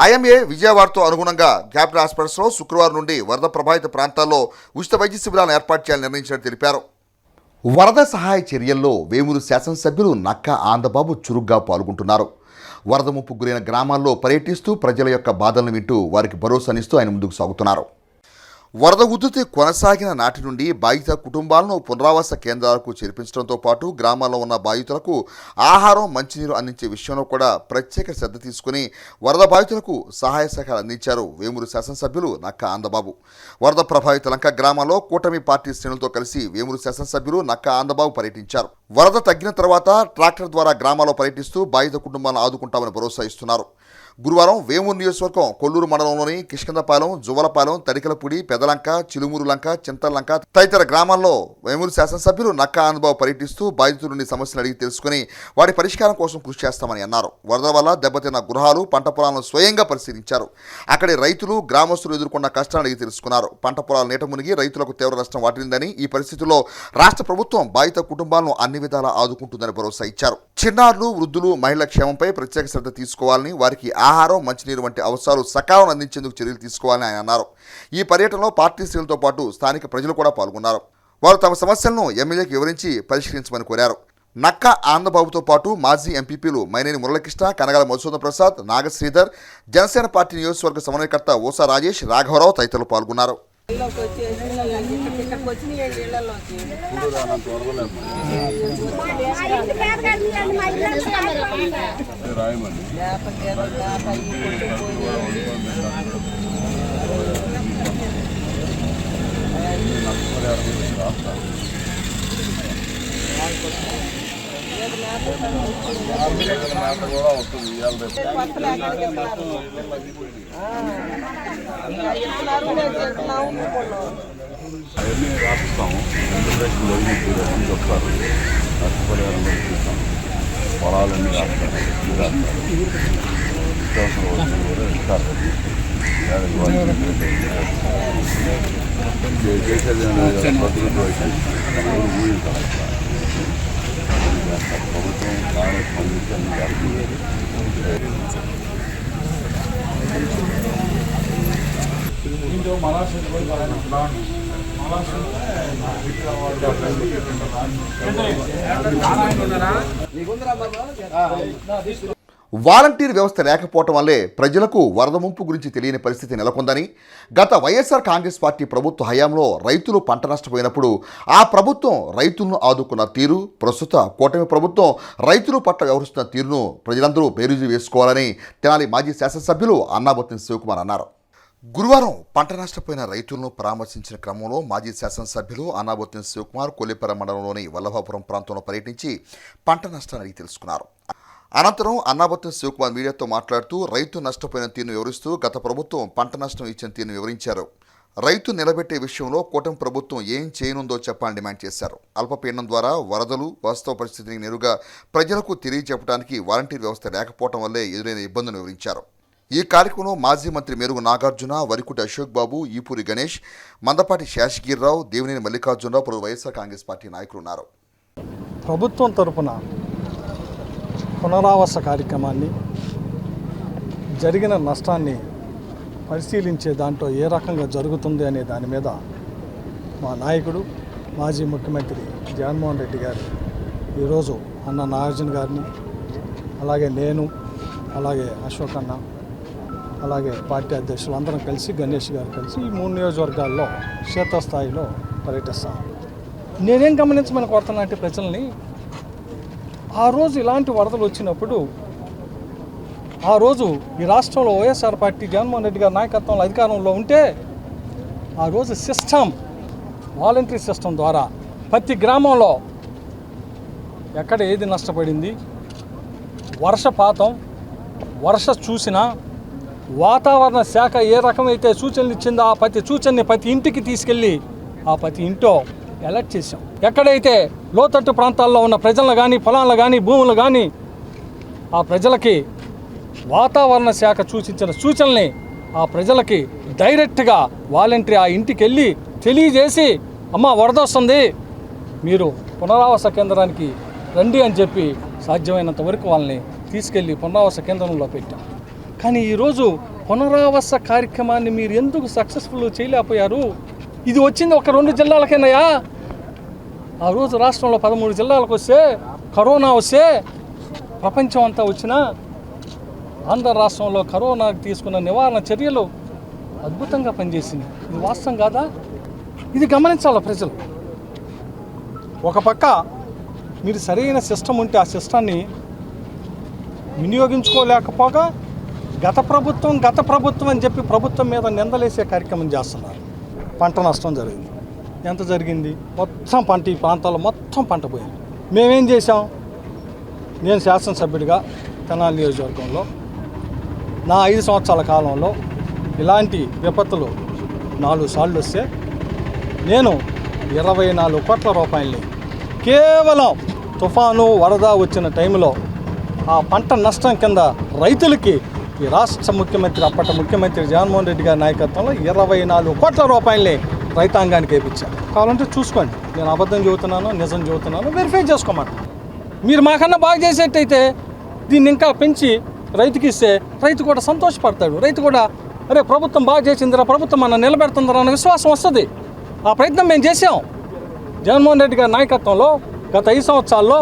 ఐఎంఏ విజయవాడతో అనుగుణంగా క్యాపిటల్ హాస్పిటల్స్లో శుక్రవారం నుండి వరద ప్రభావిత ప్రాంతాల్లో ఉచిత వైద్య శిబిరాలను ఏర్పాటు చేయాలని నిర్ణయించినట్టు తెలిపారు. వరద సహాయ చర్యల్లో వేమూరు శాసనసభ్యులు నక్కా ఆనందబాబు చురుగ్గా పాల్గొంటున్నారు. వరద ముప్పు గురైన గ్రామాల్లో పర్యటిస్తూ ప్రజల యొక్క బాధలను వింటూ వారికి భరోసానిస్తూ ఆయన ముందుకు సాగుతున్నారు. వరద ఉధృతి కొనసాగిన నాటి నుండి బాధిత కుటుంబాలను పునరావాస కేంద్రాలకు చేర్పించడంతో పాటు గ్రామాల్లో ఉన్న బాధితులకు ఆహారం, మంచినీరు అందించే విషయంలో కూడా ప్రత్యేక శ్రద్ధ తీసుకుని వరద బాధితులకు సహాయ సహకారాలు అందించారు వేమూరు శాసనసభ్యులు నక్కా ఆనందబాబు. వరద ప్రభావిత లంక గ్రామాల్లో కూటమి పార్టీ శ్రేణులతో కలిసి వేమూరు శాసనసభ్యులు నక్కా ఆనందబాబు పర్యటించారు. వరద తగ్గిన తర్వాత ట్రాక్టర్ ద్వారా గ్రామాల్లో పర్యటిస్తూ బాధిత కుటుంబాలను ఆదుకుంటామని భరోసా ఇస్తున్నారు. గురువారం వేమూరు నియోజకవర్గం కొల్లూరు మండలంలోని కిష్కిందపాలెం, జువ్వలపాలెం, తడికలపూడి, పెదలంక, చిలుమూరు లంక, చింతలంక తదితర గ్రామాల్లో వేమూరు శాసనసభ్యులు నక్కా ఆనందబాబు పర్యటిస్తూ బాధితుల నుండి సమస్యలు అడిగి తెలుసుకుని వాటి పరిష్కారం కోసం కృషి చేస్తామని అన్నారు. వరద వల్ల దెబ్బతిన్న గృహాలు, పంట పొలాలను స్వయంగా పరిశీలించారు. అక్కడి రైతులు, గ్రామస్తులు ఎదుర్కొన్న కష్టాలను అడిగి తెలుసుకున్నారు. పంట పొలాలు నీట మునిగి రైతులకు తీవ్ర నష్టం వాటిల్లిందని, ఈ పరిస్థితుల్లో రాష్ట్ర ప్రభుత్వం బాధిత కుటుంబాలను అన్ని విధాలా ఆదుకుంటుందని భరోసా ఇచ్చారు. చిన్నారులు, వృద్ధులు, మహిళల క్షేమంపై ప్రత్యేక శ్రద్ధ తీసుకోవాలని, వారికి ఆహారం, మంచినీరు వంటి అవసరాలు సకాలం అందించేందుకు చర్యలు తీసుకోవాలని ఆయన అన్నారు. ఈ పర్యటనలో పార్టీ శ్రేణులతో పాటు స్థానిక ప్రజలు కూడా పాల్గొన్నారు. వారు తమ సమస్యలను ఎమ్మెల్యేకి వివరించి పరిష్కరించమని కోరారు. నక్కా ఆనందబాబుతో పాటు మాజీ ఎంపీపీలు మైనేని మురళకృష్ణ, కనగాల మధుసూదన్ ప్రసాద్, నాగశ్రీధర్, జనసేన పార్టీ నియోజకవర్గ సమన్వయకర్త ఓసా రాజేష్, రాఘవరావు తదితరులు పాల్గొన్నారు. అవన్నీ రాపిస్తాము. చెప్తారు నష్టపరిహారం చూస్తాం, పొలాలన్నీ రాస్తారు, నిత్యావసర వస్తువులు కూడా ఇస్తారు. చేసేది ప్రభుత్వం బాగా స్పందించి అన్ని చేస్తుంది. వాలంటీర్ వ్యవస్థ లేకపోవటం వల్లే ప్రజలకు వరద ముంపు గురించి తెలియని పరిస్థితి నెలకొందని, గత వైఎస్ఆర్ కాంగ్రెస్ పార్టీ ప్రభుత్వ హయాంలో రైతులు పంట నష్టపోయినప్పుడు ఆ ప్రభుత్వం రైతులను ఆదుకున్న తీరు, ప్రస్తుత కూటమి ప్రభుత్వం రైతులు పట్ల వ్యవహరిస్తున్న తీరును ప్రజలందరూ బేరీజు వేసుకోవాలని తెనాలి మాజీ శాసనసభ్యులు అన్నాబత్తిన శివకుమార్ అన్నారు. గురువారం పంట నష్టపోయిన రైతులను పరామర్శించిన క్రమంలో మాజీ శాసనసభ్యులు అన్నాబత్తిన శివకుమార్ కొల్లిపర మండలంలోని వల్లభాపురం ప్రాంతంలో పర్యటించి పంట నష్టాన్ని అడిగి తెలుసుకున్నారు. అనంతరం అన్నాబత్తిన శివకుమార్ మీడియాతో మాట్లాడుతూ రైతు నష్టపోయిన తీరును వివరిస్తూ గత ప్రభుత్వం పంట నష్టం ఇచ్చిన తీరును వివరించారు. రైతు నిలబెట్టే విషయంలో కూటమి ప్రభుత్వం ఏం చేయనుందో చెప్పాలని డిమాండ్ చేశారు. అల్పపీడనం ద్వారా వరదలు, వాస్తవ పరిస్థితిని నేరుగా ప్రజలకు తెలియజెప్పడానికి వాలంటీర్ వ్యవస్థ లేకపోవడం వల్లే ఎదురైన ఇబ్బందులను వివరించారు. ఈ కార్యక్రమంలో మాజీ మంత్రి మేరుగు నాగార్జున, వరికుటి అశోక్ బాబు, ఈపూరి గణేష్, మందపాటి శేషగిరిరావు, దేవినేని మల్లికార్జునరావు, పలువురు వైఎస్ఆర్ కాంగ్రెస్ పార్టీ నాయకులు ఉన్నారు. ప్రభుత్వం తరపున పునరావాస కార్యక్రమాన్ని, జరిగిన నష్టాన్ని పరిశీలించే దాంట్లో ఏ రకంగా జరుగుతుంది అనే దాని మీద మా నాయకుడు మాజీ ముఖ్యమంత్రి జగన్మోహన్ రెడ్డి గారు ఈరోజు అన్న నాగార్జున గారిని, అలాగే నేను, అలాగే అశోక్ అన్న, అలాగే పార్టీ అధ్యక్షులు అందరం కలిసి గణేష్ గారు కలిసి ఈ 3 నియోజకవర్గాల్లో క్షేత్రస్థాయిలో పర్యటిస్తాం. నేనేం గమనించమని కోరుతున్నా అంటే ప్రజల్ని, ఆ రోజు ఇలాంటి వరదలు వచ్చినప్పుడు ఆ రోజు ఈ రాష్ట్రంలో వైఎస్ఆర్ పార్టీ జగన్మోహన్ రెడ్డి గారి నాయకత్వంలో అధికారంలో ఉంటే ఆ రోజు సిస్టమ్, వాలంటరీ సిస్టమ్ ద్వారా ప్రతి గ్రామంలో ఎక్కడ ఏది నష్టపడింది, వర్షపాతం, వర్ష చూసినా వాతావరణ శాఖ ఏ రకమైతే సూచనలు ఇచ్చిందో ఆ ప్రతి సూచనని ప్రతి ఇంటికి తీసుకెళ్ళి ఆ ప్రతి ఇంటో అలర్ట్ చేసాం. ఎక్కడైతే లోతట్టు ప్రాంతాల్లో ఉన్న ప్రజలను కానీ, పొలాలను కానీ, భూములు కానీ ఆ ప్రజలకి వాతావరణ శాఖ సూచించిన సూచనల్ని ఆ ప్రజలకి డైరెక్ట్గా వాలంటరీ ఆ ఇంటికి వెళ్ళి తెలియజేసి, అమ్మ వరద వస్తుంది, మీరు పునరావాస కేంద్రానికి రండి అని చెప్పి సాధ్యమైనంత వరకు వాళ్ళని తీసుకెళ్ళి పునరావాస కేంద్రంలో పెట్టాం. కానీ ఈరోజు పునరావాస కార్యక్రమాన్ని మీరు ఎందుకు సక్సెస్ఫుల్ చేయలేకపోయారు? ఇది వచ్చింది ఒక 2 జిల్లాలకేనయా. ఆ రోజు రాష్ట్రంలో 13 జిల్లాలకు వస్తే, కరోనా వస్తే ప్రపంచం అంతా వచ్చినా ఆంధ్ర రాష్ట్రంలో కరోనాకు తీసుకున్న నివారణ చర్యలు అద్భుతంగా పనిచేసింది. ఇది వాస్తవం కాదా? ఇది గమనించాలి ప్రజలు. ఒక పక్క మీరు సరైన సిస్టమ్ ఉంటే ఆ సిస్టాన్ని వినియోగించుకోలేకపోగా గత ప్రభుత్వం అని చెప్పి ప్రభుత్వం మీద నిందలేసే కార్యక్రమం చేస్తున్నారు. పంట నష్టం జరిగింది. ఎంత జరిగింది? మొత్తం పంట, ఈ ప్రాంతాల్లో మొత్తం పంట పోయింది. మేమేం చేసాం? నేను శాసనసభ్యుడిగా తెనాలి నియోజకవర్గంలో నా 5 సంవత్సరాల కాలంలో ఇలాంటి విపత్తులు 4 సార్లు వస్తే నేను 24 కోట్ల రూపాయలని కేవలం తుఫాను, వరద వచ్చిన టైంలో ఆ పంట నష్టం కింద రైతులకి ఈ రాష్ట్ర ముఖ్యమంత్రి, అప్పటి ముఖ్యమంత్రి జగన్మోహన్ రెడ్డి గారి నాయకత్వంలో 24 కోట్ల రూపాయలని రైతాంగానికి వేయించాను. కావాలంటే చూసుకోండి, నేను అబద్ధం చెబుతున్నాను, నిజం చెబుతున్నాను, వెరిఫై చేసుకోమని. మీరు మాకన్నా బాగా చేసేటైతే దీన్ని ఇంకా పెంచి రైతుకి ఇస్తే రైతు కూడా సంతోషపడతాడు. రైతు కూడా అరే ప్రభుత్వం బాగా చేసిందిరా, ప్రభుత్వం మనం నిలబెడుతుందిరా అన్న విశ్వాసం వస్తుంది. ఆ ప్రయత్నం మేము చేసాం. జగన్మోహన్ రెడ్డి గారి నాయకత్వంలో గత 5 సంవత్సరాల్లో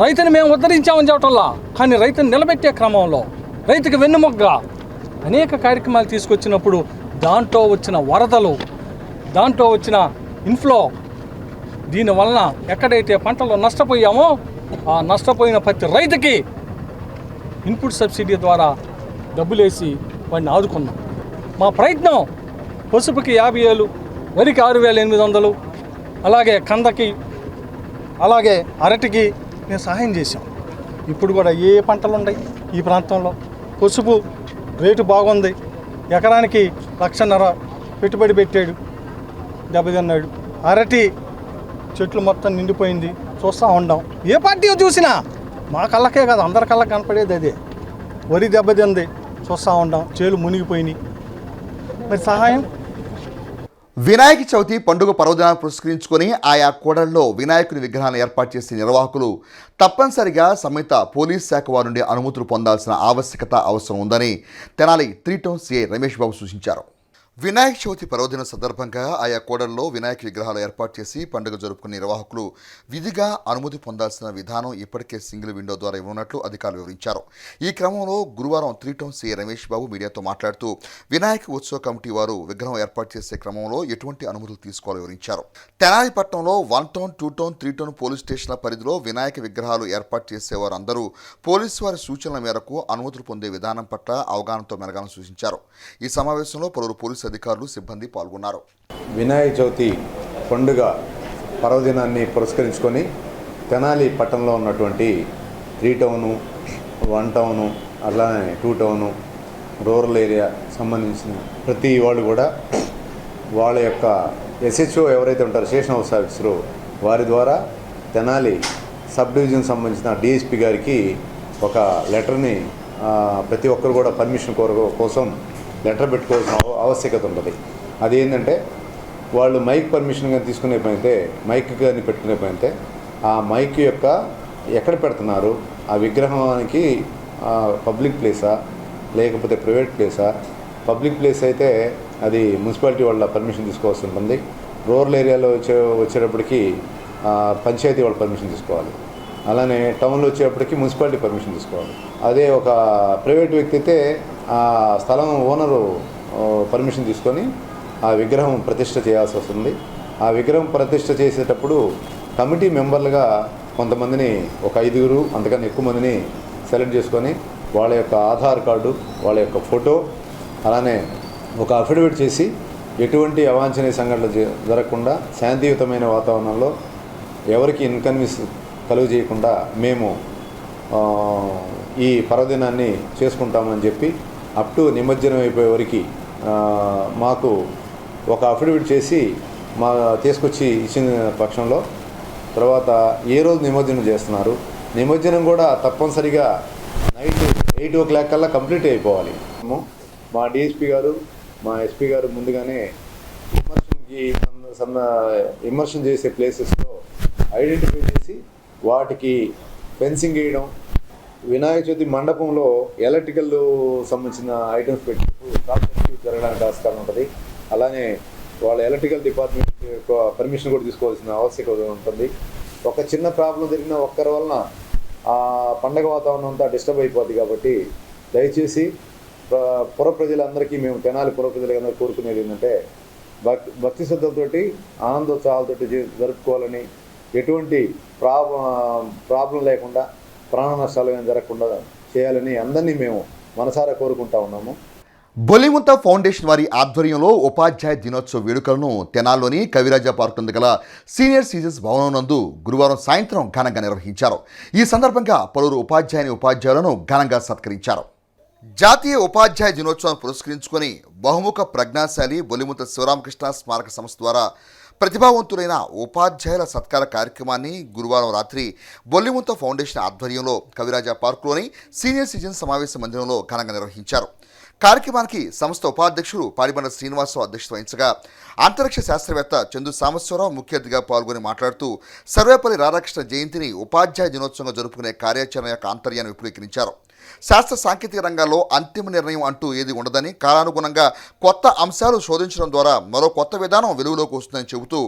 రైతుని మేము ఉద్ధరించామని చెప్పటంలా, కానీ రైతుని నిలబెట్టే క్రమంలో రైతుకి వెన్నుముగ్గా అనేక కార్యక్రమాలు తీసుకొచ్చినప్పుడు దాంట్లో వచ్చిన వరదలు, దాంట్లో వచ్చిన ఇన్ఫ్లో, దీనివలన ఎక్కడైతే పంటలు నష్టపోయామో ఆ నష్టపోయిన ప్రతి రైతుకి ఇన్పుట్ సబ్సిడీ ద్వారా డబ్బులేసి వాడిని ఆదుకున్నాం. మా ప్రయత్నం పసుపుకి 50,000, వరికి 6,800, అలాగే కందకి, అలాగే అరటికి మేము సహాయం చేసాం. ఇప్పుడు కూడా ఏ పంటలు ఉన్నాయి ఈ ప్రాంతంలో? పసుపు రేటు బాగుంది, ఎకరానికి 1,50,000 పెట్టుబడి పెట్టాడు, దెబ్బతిన్నాడు. అరటి చెట్లు మొత్తం నిండిపోయింది, చూస్తూ ఉండం. ఏ పార్టీ చూసినా మా కళ్ళకే కాదు అందరి కళ్ళకి కనపడేది అదే. వరి దెబ్బతింది, చూస్తూ ఉండం, చేలు మునిగిపోయినాయి. మరి సహాయం? వినాయక చవితి పండుగ పర్వదినాన్ని పురస్కరించుకొని ఆయా కూడళ్లలో వినాయకుని విగ్రహాలను ఏర్పాటు చేసే నిర్వాహకులు తప్పనిసరిగా సంబంధిత పోలీస్ శాఖ వారి నుండి అనుమతులు పొందాల్సిన ఆవశ్యకత అవసరం ఉందని తెనాలి 3 టౌన్ సిఐ రమేష్ బాబు సూచించారు. వినాయక చవితి పర్వదిన సందర్భంగా ఆయా కూడళ్లలో వినాయక విగ్రహాలు ఏర్పాటు చేసి పండుగ జరుపుకునే నిర్వాహకులు విధిగా అనుమతి పొందాల్సిన విధానం ఇప్పటికే సింగిల్ విండో ద్వారా ఇవ్వనున్నట్లు అధికారులు వివరించారు. ఈ క్రమంలో గురువారం 3 టౌన్ సిఐ రమేష్ బాబు మీడియాతో మాట్లాడుతూ వినాయక ఉత్సవ కమిటీ వారు విగ్రహం ఏర్పాటు చేసే క్రమంలో ఎటువంటి అనుమతులు తీసుకోవాలో వివరించారు. తెనాలి పట్టణంలో 1 టౌన్, 2 టౌన్, 3 టౌన్ పోలీస్ స్టేషన్ల పరిధిలో వినాయక విగ్రహాలు ఏర్పాటు చేసేవారు అందరూ పోలీసు వారి సూచనల మేరకు అనుమతులు పొందే విధానం పట్ల అవగాహనతో మెలగాలని సూచించారు. ఈ సమావేశంలో పలువురు పోలీసు అధికారులు, సిబ్బంది పాల్గొన్నారు. వినాయక చవితి పండుగ పర్వదినాన్ని పురస్కరించుకొని తెనాలి పట్టణంలో ఉన్నటువంటి 3 టౌను, 1 టౌను, అలానే 2 టౌను, రూరల్ ఏరియా సంబంధించిన ప్రతి వాళ్ళు కూడా వాళ్ళ యొక్క SHO ఎవరైతే ఉంటారో స్టేషన్ హౌస్ ఆఫీసరు వారి ద్వారా తెనాలి సబ్ డివిజన్ సంబంధించిన DSP గారికి ఒక లెటర్ని ప్రతి ఒక్కరు కూడా పర్మిషన్ కోసం లెటర్ పెట్టుకోవాల్సిన ఆవశ్యకత ఉంటుంది. అదేంటంటే వాళ్ళు మైక్ పర్మిషన్ కానీ తీసుకునే పైతే, మైక్ కానీ పెట్టుకునే పైతే ఆ మైక్ యొక్క ఎక్కడ పెడుతున్నారు, ఆ విగ్రహానికి పబ్లిక్ ప్లేసా లేకపోతే ప్రైవేట్ ప్లేసా? పబ్లిక్ ప్లేస్ అయితే అది మున్సిపాలిటీ వాళ్ళ పర్మిషన్ తీసుకోవాల్సి ఉంటుంది. రూరల్ ఏరియాలో వచ్చేటప్పటికి పంచాయతీ వాళ్ళ పర్మిషన్ తీసుకోవాలి. అలానే టౌన్లో వచ్చేప్పటికి మున్సిపాలిటీ పర్మిషన్ తీసుకోవాలి. అదే ఒక ప్రైవేట్ వ్యక్తి అయితే ఆ స్థలం ఓనరు పర్మిషన్ తీసుకొని ఆ విగ్రహం ప్రతిష్ఠ చేయాల్సి వస్తుంది. ఆ విగ్రహం ప్రతిష్ఠ చేసేటప్పుడు కమిటీ మెంబర్లుగా కొంతమందిని, ఒక 5 అంతకన్నా ఎక్కువ మందిని సెలెక్ట్ చేసుకొని వాళ్ళ యొక్క ఆధార్ కార్డు, వాళ్ళ యొక్క ఫోటో, అలానే ఒక అఫిడవిట్ చేసి ఎటువంటి అవాంఛనీయ సంఘటనలు జరగకుండా శాంతియుతమైన వాతావరణంలో ఎవరికి ఇన్కన్వీన్స్ కలుగు చేయకుండా మేము ఈ పర్వదినాన్ని చేసుకుంటామని చెప్పి అప్ టు నిమజ్జనం అయిపోయే వరకు మాకు ఒక అఫిడవిట్ చేసి తీసుకొచ్చి ఇచ్చిన పక్షంలో తర్వాత ఏ రోజు నిమజ్జనం చేస్తున్నారు, నిమజ్జనం కూడా తప్పనిసరిగా నైట్ 8 o'clock కల్లా కంప్లీట్ అయిపోవాలి. మా డిఎస్పీ గారు, మా ఎస్పీ గారు ముందుగానే ఇమర్షన్ చేసే ప్లేసెస్లో ఐడెంటిఫై చేసి వాటికి ఫెన్సింగ్ వేయడం, వినాయక చవితి మండపంలో ఎలక్ట్రికల్ సంబంధించిన ఐటమ్స్ పెట్టినప్పుడు షార్ట్ సర్క్యూట్ జరగడానికి ఆస్కారం ఉంటుంది. అలానే వాళ్ళ ఎలక్ట్రికల్ డిపార్ట్మెంట్ యొక్క పర్మిషన్ కూడా తీసుకోవాల్సిన ఆవశ్యకత ఉంటుంది. ఒక చిన్న ప్రాబ్లం జరిగిన ఒక్కరి వలన ఆ పండగ వాతావరణం అంతా డిస్టర్బ్ అయిపోద్ది. కాబట్టి దయచేసి పుర ప్రజలందరికీ, మేము తెనాలి పుర ప్రజలందరూ కోరుకునేది ఏంటంటే భక్తి శ్రద్ధలతోటి ఆనందోత్సాహాలతోటి జరుపుకోవాలని, ఎటువంటి ప్రాబ్లం లేకుండా ప్రాణ నష్టాలు ఏమైనా జరగకుండా చేయాలని అందరినీ మేము మనసారా కోరుకుంటా ఉన్నాము. బొలిముంత ఫౌండేషన్ వారి ఆధ్వర్యంలో ఉపాధ్యాయ దినోత్సవ వేడుకలను తెనాల్లోని కవిరాజ పార్క్ నందు గల సీనియర్ సిటిజన్స్ భవనం నందు గురువారం సాయంత్రం ఘనంగా నిర్వహించారు. ఈ సందర్భంగా పలువురు ఉపాధ్యాయులను ఘనంగా సత్కరించారు. జాతీయ ఉపాధ్యాయ దినోత్సవాన్ని పురస్కరించుకొని బహుముఖ ప్రజ్ఞాశాలి బొలిముంత శివరామకృష్ణ స్మారక సంస్థ ద్వారా ప్రతిభావంతులైన ఉపాధ్యాయుల సత్కార కార్యక్రమాన్ని గురువారం రాత్రి బొలిముంత ఫౌండేషన్ ఆధ్వర్యంలో కవిరాజ పార్కులోని సీనియర్ సిటిజన్ సమావేశ మందిరంలో ఘనంగా నిర్వహించారు. కార్యక్రమానికి సంస్థ ఉపాధ్యక్షుడు పాడిబండ శ్రీనివాసరావు అధ్యక్షత వహించగా అంతరిక్ష శాస్త్రవేత్త చందు సాంబశివరావు ముఖ్య అతిథిగా పాల్గొని మాట్లాడుతూ సర్వేపల్లి రాధాకృష్ణ జయంతిని ఉపాధ్యాయ దినోత్సవంగా జరుపుకునే కార్యాచరణ యొక్క ఆంతర్యాన్ని విపులీకరించారు. శాస్త్ర సాంకేతిక రంగాల్లో అంతిమ నిర్ణయం అంటూ ఏది ఉండదని, కాలానుగుణంగా కొత్త అంశాలు శోధించడం ద్వారా మరో కొత్త విధానం వెలుగులోకి వస్తుందని చెబుతూ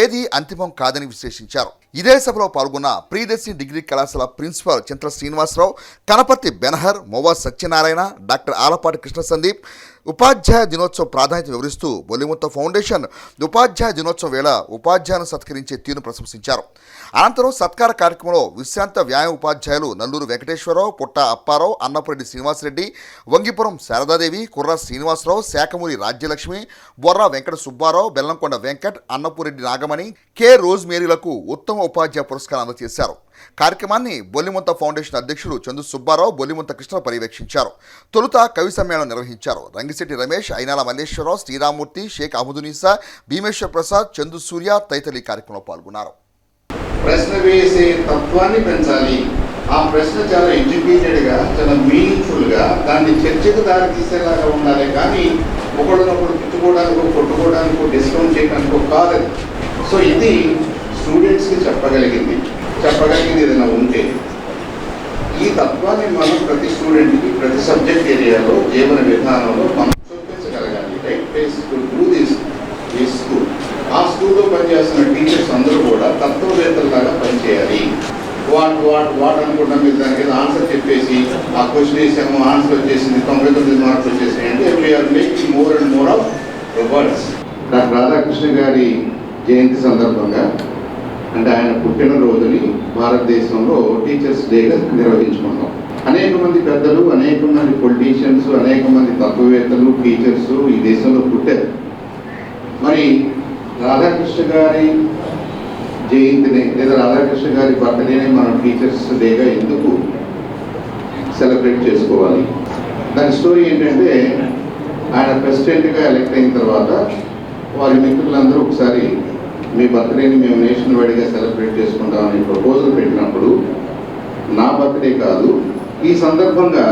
ఏది అంతిమం కాదని విశ్లేషించారు. ఇదే సభలో పాల్గొన్న ప్రియదర్శిని డిగ్రీ కళాశాల ప్రిన్సిపాల్ చింతల శ్రీనివాసరావు, కనపర్తి బెనహర్, మోవా సత్యనారాయణ, డాక్టర్ ఆలపాటి కృష్ణ సందీప్ ఉపాధ్యాయ దినోత్సవం ప్రాధాన్యత వివరిస్తూ బొలిముంత ఫౌండేషన్ ఉపాధ్యాయ దినోత్సవం వేళ ఉపాధ్యాయులను సత్కరించే తీరును ప్రశంసించారు. అనంతరం సత్కార కార్యక్రమంలో విశ్రాంత వ్యాయామ ఉపాధ్యాయులు నల్లూరు వెంకటేశ్వరరావు, పుట్ట అప్పారావు, అన్నపురెడ్డి శ్రీనివాసరెడ్డి, వంగిపురం శారదాదేవి, కుర్ర శ్రీనివాసరావు, శాఖమూరి రాజ్యలక్ష్మి, బొర్రా వెంకట సుబ్బారావు, బెల్లంకొండ వెంకట్, అన్నపురెడ్డి నాగమణి, కె రోజ్మేరీలకు ఉత్తమ ఉపాధ్యాయ పురస్కారం అందజేశారు. కార్యక్రమాన్ని బొల్లిముంత ఫౌండేషన్ అధ్యక్షుడు చందు సుబ్బారావు, బొల్లిముంత కృష్ణ పర్యవేక్షించారు. తొలుత కవి సమ్మేళనం నిర్వహించారు. రంగిశెట్టి రమేష్, అయినాల మల్లేశ్వరరావు, శ్రీరామూర్తి, షేక్ అహ్మదునీసా, భీమేశ్వర్ ప్రసాద్, చందు సూర్య తదితరులు ఈ కార్యక్రమంలో పాల్గొన్నారు. ప్రశ్న వేసే తత్వాన్ని పెంచాలి. ఆ ప్రశ్న చాలా ఎడ్యుకేటెడ్గా, చాలా మీనింగ్ఫుల్గా, దాన్ని చర్చకు దారి తీసేలాగా ఉండాలి. కానీ ఒకళ్ళనొకడు తిట్టుకోవడానికో, కొట్టుకోవడానికో, డిస్కౌంట్ చేయడానికో కాదు. సో ఇది స్టూడెంట్స్కి చెప్పగలిగింది ఏదైనా ఉంటే ఈ తత్వాన్ని మనం ప్రతి స్టూడెంట్కి ప్రతి సబ్జెక్ట్ ఏరియాలో జీవన విధానంలో మనం చూపించగలగాలి. Right place to do this ఈ స్కూల్. ఆ స్కూల్లో పనిచేస్తున్న టీచర్స్ అందరూ కూడా తత్వవేత్తలాగా పనిచేయాలి. వాట్ అనుకుంటాం మీరు దానికి ఆన్సర్ చెప్పేసి ఆ క్వశ్చన్ వేసాము, ఆన్సర్ వచ్చేసింది, 99 మార్క్స్ వచ్చేసాయంటే we're making more and more of words. Doctor Radhakrishna గారి జయంతి సందర్భంగా, అంటే ఆయన పుట్టినరోజుని భారతదేశంలో టీచర్స్ డేగా నిర్వహించుకుంటాం. అనేక మంది పెద్దలు, అనేక మంది పొలిటీషియన్స్, అనేక మంది తత్వవేత్తలు, టీచర్స్ ఈ దేశంలో పుట్టారు. మరి రాధాకృష్ణ గారి జయంతిని లేదా రాధాకృష్ణ గారి బర్త్డేని మనం టీచర్స్ డేగా ఎందుకు సెలబ్రేట్ చేసుకోవాలి? దాని స్టోరీ ఏంటంటే, ఆయన ప్రెసిడెంట్గా ఎలక్ట్ అయిన తర్వాత వారి మిత్రులందరూ ఒకసారి మీ బర్త్డేని మేము నేషనల్ వైడ్గా సెలబ్రేట్ చేసుకుంటామని ప్రపోజల్ పెట్టినప్పుడు, నా బర్త్డే కాదు, ఈ సందర్భంగా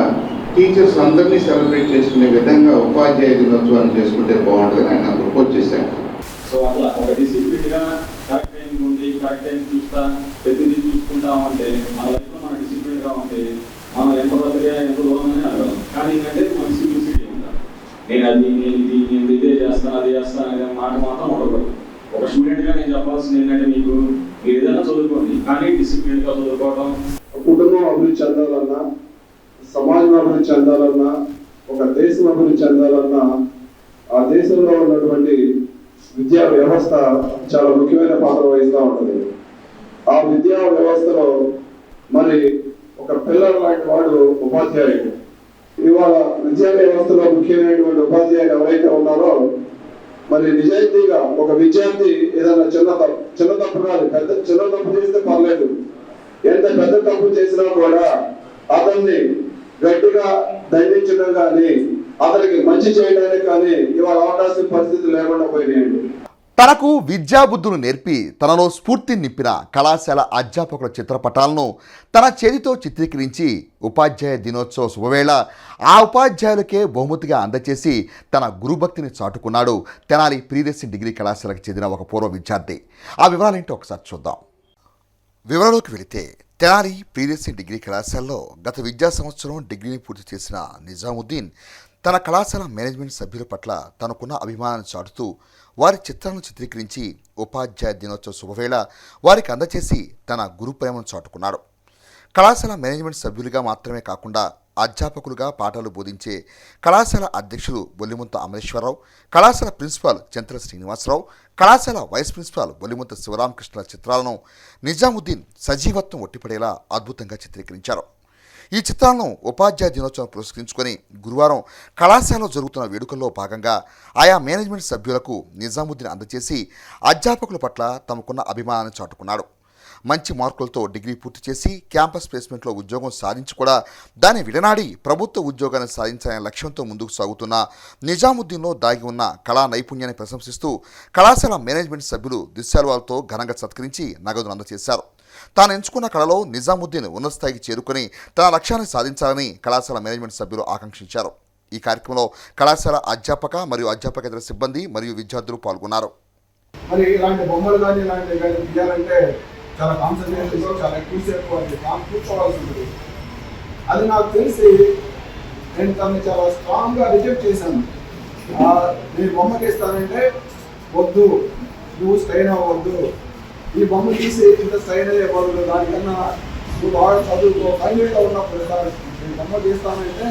టీచర్స్ అందరినీ సెలబ్రేట్ చేసుకునే విధంగా ఉపాధ్యాయ దినోత్సవాన్ని చేసుకుంటే బాగుంటుందని ఆయన ప్రపోజ్ చేశాను. సో అట్లా ఒక డిసిప్లిన్గా కరెక్ట్ టైం ఉంది, కరెక్ట్ టైం చూస్తా, ప్రతిదీ చూసుకుంటామంటే మన లైఫ్లో మన డిసిప్లిన్గా ఉంటే మనం ఎంత బర్త్డే ఎంత దూరం అని అడగలం. కానీ ఏంటంటే మన సింప్లిసిటీ ఉండాలి. నేను ఇదే చేస్తాను, అదే చేస్తాను అనే మాట మాత్రం ఉండకూడదు. ఒక స్టూడెంట్గా నేను చెప్పాల్సింది ఏంటంటే, మీరు ఏదైనా చదువుకోండి, కానీ డిసిప్లిన్గా చదువుకోవడం. కుటుంబం అభివృద్ధి చెందాలన్నా, సమాజం అభివృద్ధి చెందాలన్నా, ఒక దేశం అభివృద్ధి చెందాలన్నా ఆ దేశంలో ఉన్నటువంటి విద్యా వ్యవస్థ చాలా ముఖ్యమైన పాత్ర వహిస్తూ ఉంటుంది. ఆ విద్యా వ్యవస్థలో మరి ఒక పిల్లర్ లాంటి వాడు ఉపాధ్యాయుడు. ఇవాళ విద్యా వ్యవస్థలో ముఖ్యమైనటువంటి ఉపాధ్యాయులు ఎవరైతే ఉన్నారో మరి నిజాయితీగా ఒక విద్యార్థి ఏదైనా చిన్న తప్పు కాదు, చిన్న తప్పు చేస్తే పర్లేదు, ఎంత పెద్ద తప్పు చేసినా కూడా అతన్ని గట్టిగా దండించడం కానీ అతనికి మంచి చేయడానికి కానీ ఇవాళ అవకాశం పరిస్థితి లేకుండా పోయినాయండి. తనకు విద్యాబుద్ధులు నేర్పి తనలో స్ఫూర్తిని నింపిన కళాశాల అధ్యాపకుల చిత్రపటాలను తన చేతితో చిత్రీకరించి ఉపాధ్యాయ దినోత్సవ శుభవేళ ఆ ఉపాధ్యాయులకే బహుమతిగా అందచేసి తన గురుభక్తిని చాటుకున్నాడు తెనాలి ప్రియదర్శిని డిగ్రీ కళాశాలకు చెందిన ఒక పూర్వ విద్యార్థి. ఆ వివరాలేంటో ఒకసారి చూద్దాం. వివరాల్లోకి వెళితే తెనాలి ప్రియదర్శిని డిగ్రీ కళాశాలలో గత విద్యా సంవత్సరం డిగ్రీని పూర్తి చేసిన నిజాముద్దీన్ తన కళాశాల మేనేజ్మెంట్ సభ్యుల పట్ల తనకున్న అభిమానాన్ని చాటుతూ వారి చిత్రాలను చిత్రీకరించి ఉపాధ్యాయ దినోత్సవ శుభవేళ వారికి అందచేసి తన గురు ప్రేమను చాటుకున్నాడు. కళాశాల మేనేజ్మెంట్ సభ్యులుగా మాత్రమే కాకుండా అధ్యాపకులుగా పాఠాలు బోధించే కళాశాల అధ్యక్షులు బొల్లిముంత అమరేశ్వరరావు, కళాశాల ప్రిన్సిపాల్ చెంతల శ్రీనివాసరావు, కళాశాల వైస్ ప్రిన్సిపాల్ బొల్లిముంత శివరామకృష్ణల చిత్రాలను నిజాముద్దీన్ సజీవత్వం ఒట్టిపడేలా అద్భుతంగా చిత్రీకరించారు. ఈ చిత్రాలను ఉపాధ్యాయ దినోత్సవం పురస్కరించుకొని గురువారం కళాశాలలో జరుగుతున్న వేడుకల్లో భాగంగా ఆయా మేనేజ్మెంట్ సభ్యులకు నిజాముద్దీన్ అందజేసి అధ్యాపకుల పట్ల తమకున్న అభిమానాన్ని చాటుకున్నాడు. మంచి మార్కులతో డిగ్రీ పూర్తి చేసి క్యాంపస్ ప్లేస్మెంట్లో ఉద్యోగం సాధించి కూడా దాన్ని విడనాడి ప్రభుత్వ ఉద్యోగాన్ని సాధించాలనే లక్ష్యంతో ముందుకు సాగుతున్న నిజాముద్దీన్లో దాగి ఉన్న కళా నైపుణ్యాన్ని ప్రశంసిస్తూ కళాశాల మేనేజ్మెంట్ సభ్యులు దిశాల్వాలతో ఘనంగా సత్కరించి నగదును అందజేశారు. తాను ఎంచుకున్న కళలో నిజాముద్దీన్ ఉన్నత స్థాయికి చేరుకొని తన లక్ష్యాన్ని సాధించాలని కళాశాల మేనేజ్మెంట్ సభ్యులు ఆకాంక్షించారు. ఈ కార్యక్రమంలో కళాశాల అధ్యాపక మరియు అధ్యాపకేతర సిబ్బంది మరియు విద్యార్థులు పాల్గొన్నారు. మరి ఇలాంటి బొమ్మలు కానీ ఇలాంటివి కానీ తీయాలంటే చాలా కాన్సన్ట్రేషన్, చాలా ఎక్కువసేపు అది కూర్చోవాల్సి ఉంటుంది. అది నాకు తెలిసి నేను తనని చాలా స్ట్రాంగ్గా రిజెక్ట్ చేశాను. నేను బొమ్మకి ఇస్తానంటే వద్దు, నువ్వు స్ట్రైన్ అవ్వద్దు, ఈ బొమ్మ తీసి ఇంత స్ట్రైన్ అయ్యే బదులు దానికన్నా నువ్వు బాగా చదువుకో, ఫైనల్గా ఉన్నప్పుడు నేను బొమ్మ తీస్తానంటే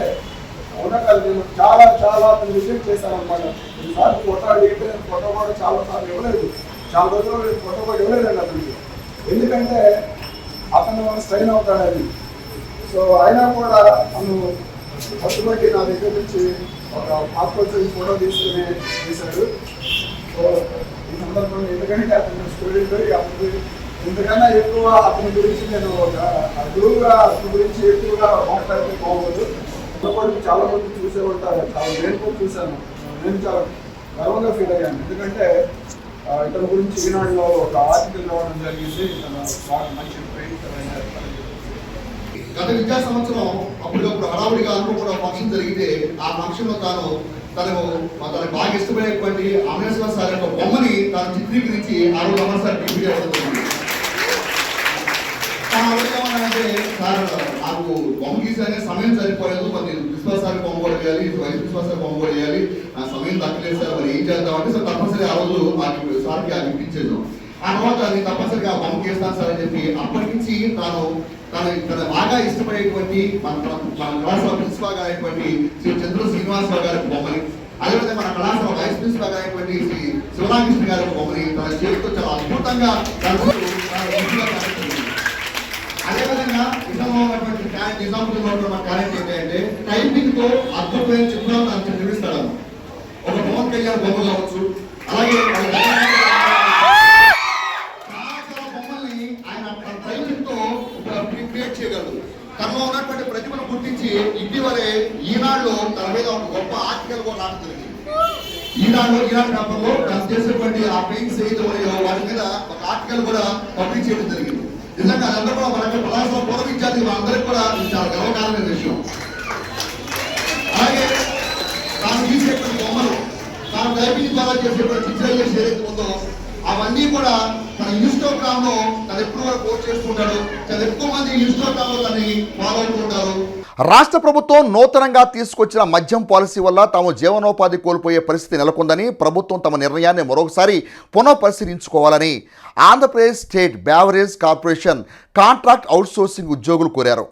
అవునా కాదు. నేను చాలా చాలా రిజెక్ట్ చేశాను అనమాట. ఈసారి ఫోటో అడిగితే నేను ఫోటో కూడా చాలాసార్లు ఇవ్వలేదు, చాలా రోజులు నేను ఫోటో కూడా ఇవ్వలేదండి అతనికి. ఎందుకంటే అతను స్ట్రైన్ అవుతాడని. సో అయినా కూడా తను పట్టుబట్టి నా దగ్గర నుంచి ఒక పాస్పోర్ట్ సైజ్ ఫోటో తీసుకుని తీశాడు. సో ఈ సందర్భంలో ఎందుకంటే అతను స్టూడెంట్, అతను ఇంతకన్నా ఎక్కువ అతని గురించి నేను ఒక గురువుగా అతని గురించి ఎక్కువగా మాట్లాడితే బాగోదు. అన్నప్పటికీ చాలా మంది చూసే ఉంటారు, చాలా నేను కూడా చూశాను. నేను చాలా గర్వంగా ఫీల్ అయ్యాను. ఎందుకంటే ఇతని గురించి ఈనాడులో ఒక ఆర్టికల్ రావడం జరిగింది. ఇతను బాగా మంచి ట్రైనింగ్. గత విద్యా సంవత్సరం అప్పటికప్పుడు హడావుడిగా అనుకోకుండా ఫంక్షన్ జరిగితే ఆ ఫంక్షన్లో తనకు బాగా ఇష్టమైనటువంటి అమరేశ్వర సార్ యొక్క బొమ్మని తాను చిత్రీకరించి ఆ రోజు అమర్ సార్ టీవీగా వెళ్తుంది. అంటే సార్ నాకు బొమ్మ గీసానే సమయం సరిపోలేదు, మరి ప్రిన్సిపల్ సార్ బొమ్మ కూడా వేయాలి, వైస్ ప్రిన్సిపల్ సార్ బొమ్మ కూడా వేయాలి, నా సమయం దక్కలేదు సార్, మరి ఏం చేద్దామంటే సార్ తప్పనిసరి ఆ రోజు సార్కి అది ఇప్పించేద్దాం. ఆ తర్వాత అది తప్పనిసరిగా బొమ్మ గీస్తాను సార్ అని చెప్పి అప్పటి నుంచి తన బాగా ఇష్టపడేటువంటి మన కళాశాల ప్రిన్సిపాల్ గా అయినటువంటి శ్రీ చంద్ర శ్రీనివాసరావు గారి బొమ్మని, అదేవిధంగా మన కళాశాల వైస్ ప్రిన్సిపాల్ గా అయినటువంటి శ్రీ శివరామకృష్ణ గారి బొమ్మని తన చేతితో చాలా అద్భుతంగా అదేవిధంగా నిజంలో ఉన్నటువంటి నిజాముద్దీన్లో ఉన్న టాలెంట్ ఏంటంటే టైపింగ్ తో అద్భుతమైన చిత్రాలు తను నిర్మిస్తాడు. ఒక పవన్ కళ్యాణ్ బొమ్మ కావచ్చు, అలాగే బొమ్మల్ని ఆయన టైపింగ్ తో క్రియేట్ చేయగలరు. తనలో ఉన్నటువంటి ప్రతిభను గుర్తించి ఇటీవలే ఈనాడులో తన మీద ఒక గొప్ప ఆర్టికల్ కూడా రావడం జరిగింది. ఈనాడు పేపర్లో తను చేసేటువంటి ఆ పెయింట్స్ ఏదైతే ఉన్నాయో వాటి మీద ఒక ఆర్టికల్ కూడా పబ్లిష్ చేయడం జరిగింది. నిజంగా అదంతా కూడా మనకి కళాశాల పూర్వ విద్యార్థులు అందరికీ కూడా చాలా గర్వకారమైన విషయం. అలాగే తాను తీసేటువంటి బొమ్మలు, తాను టైపింగ్ ద్వారా చేసేటువంటి పిక్చరైజేషన్ ఏదైతే ఉందో అవన్నీ కూడా తన ఇన్స్టాగ్రామ్ లో తను ఎప్పుడు కూడా పోస్ట్ చేస్తుంటాడు. చాలా ఎక్కువ మంది ఇన్స్టాగ్రామ్ లో తనని ఫాలో అవుతుంటారు. రాష్ట్ర ప్రభుత్వం నూతనంగా తీసుకొచ్చిన మద్యం పాలసీ వల్ల తాము జీవనోపాధి కోల్పోయే పరిస్థితి నెలకొందని, ప్రభుత్వం తమ నిర్ణయాన్ని మరొకసారి పునఃపరిశీలించుకోవాలని Andhra Pradesh state beverage corporation contract outsourcing ఉద్యోగులు కోరారు.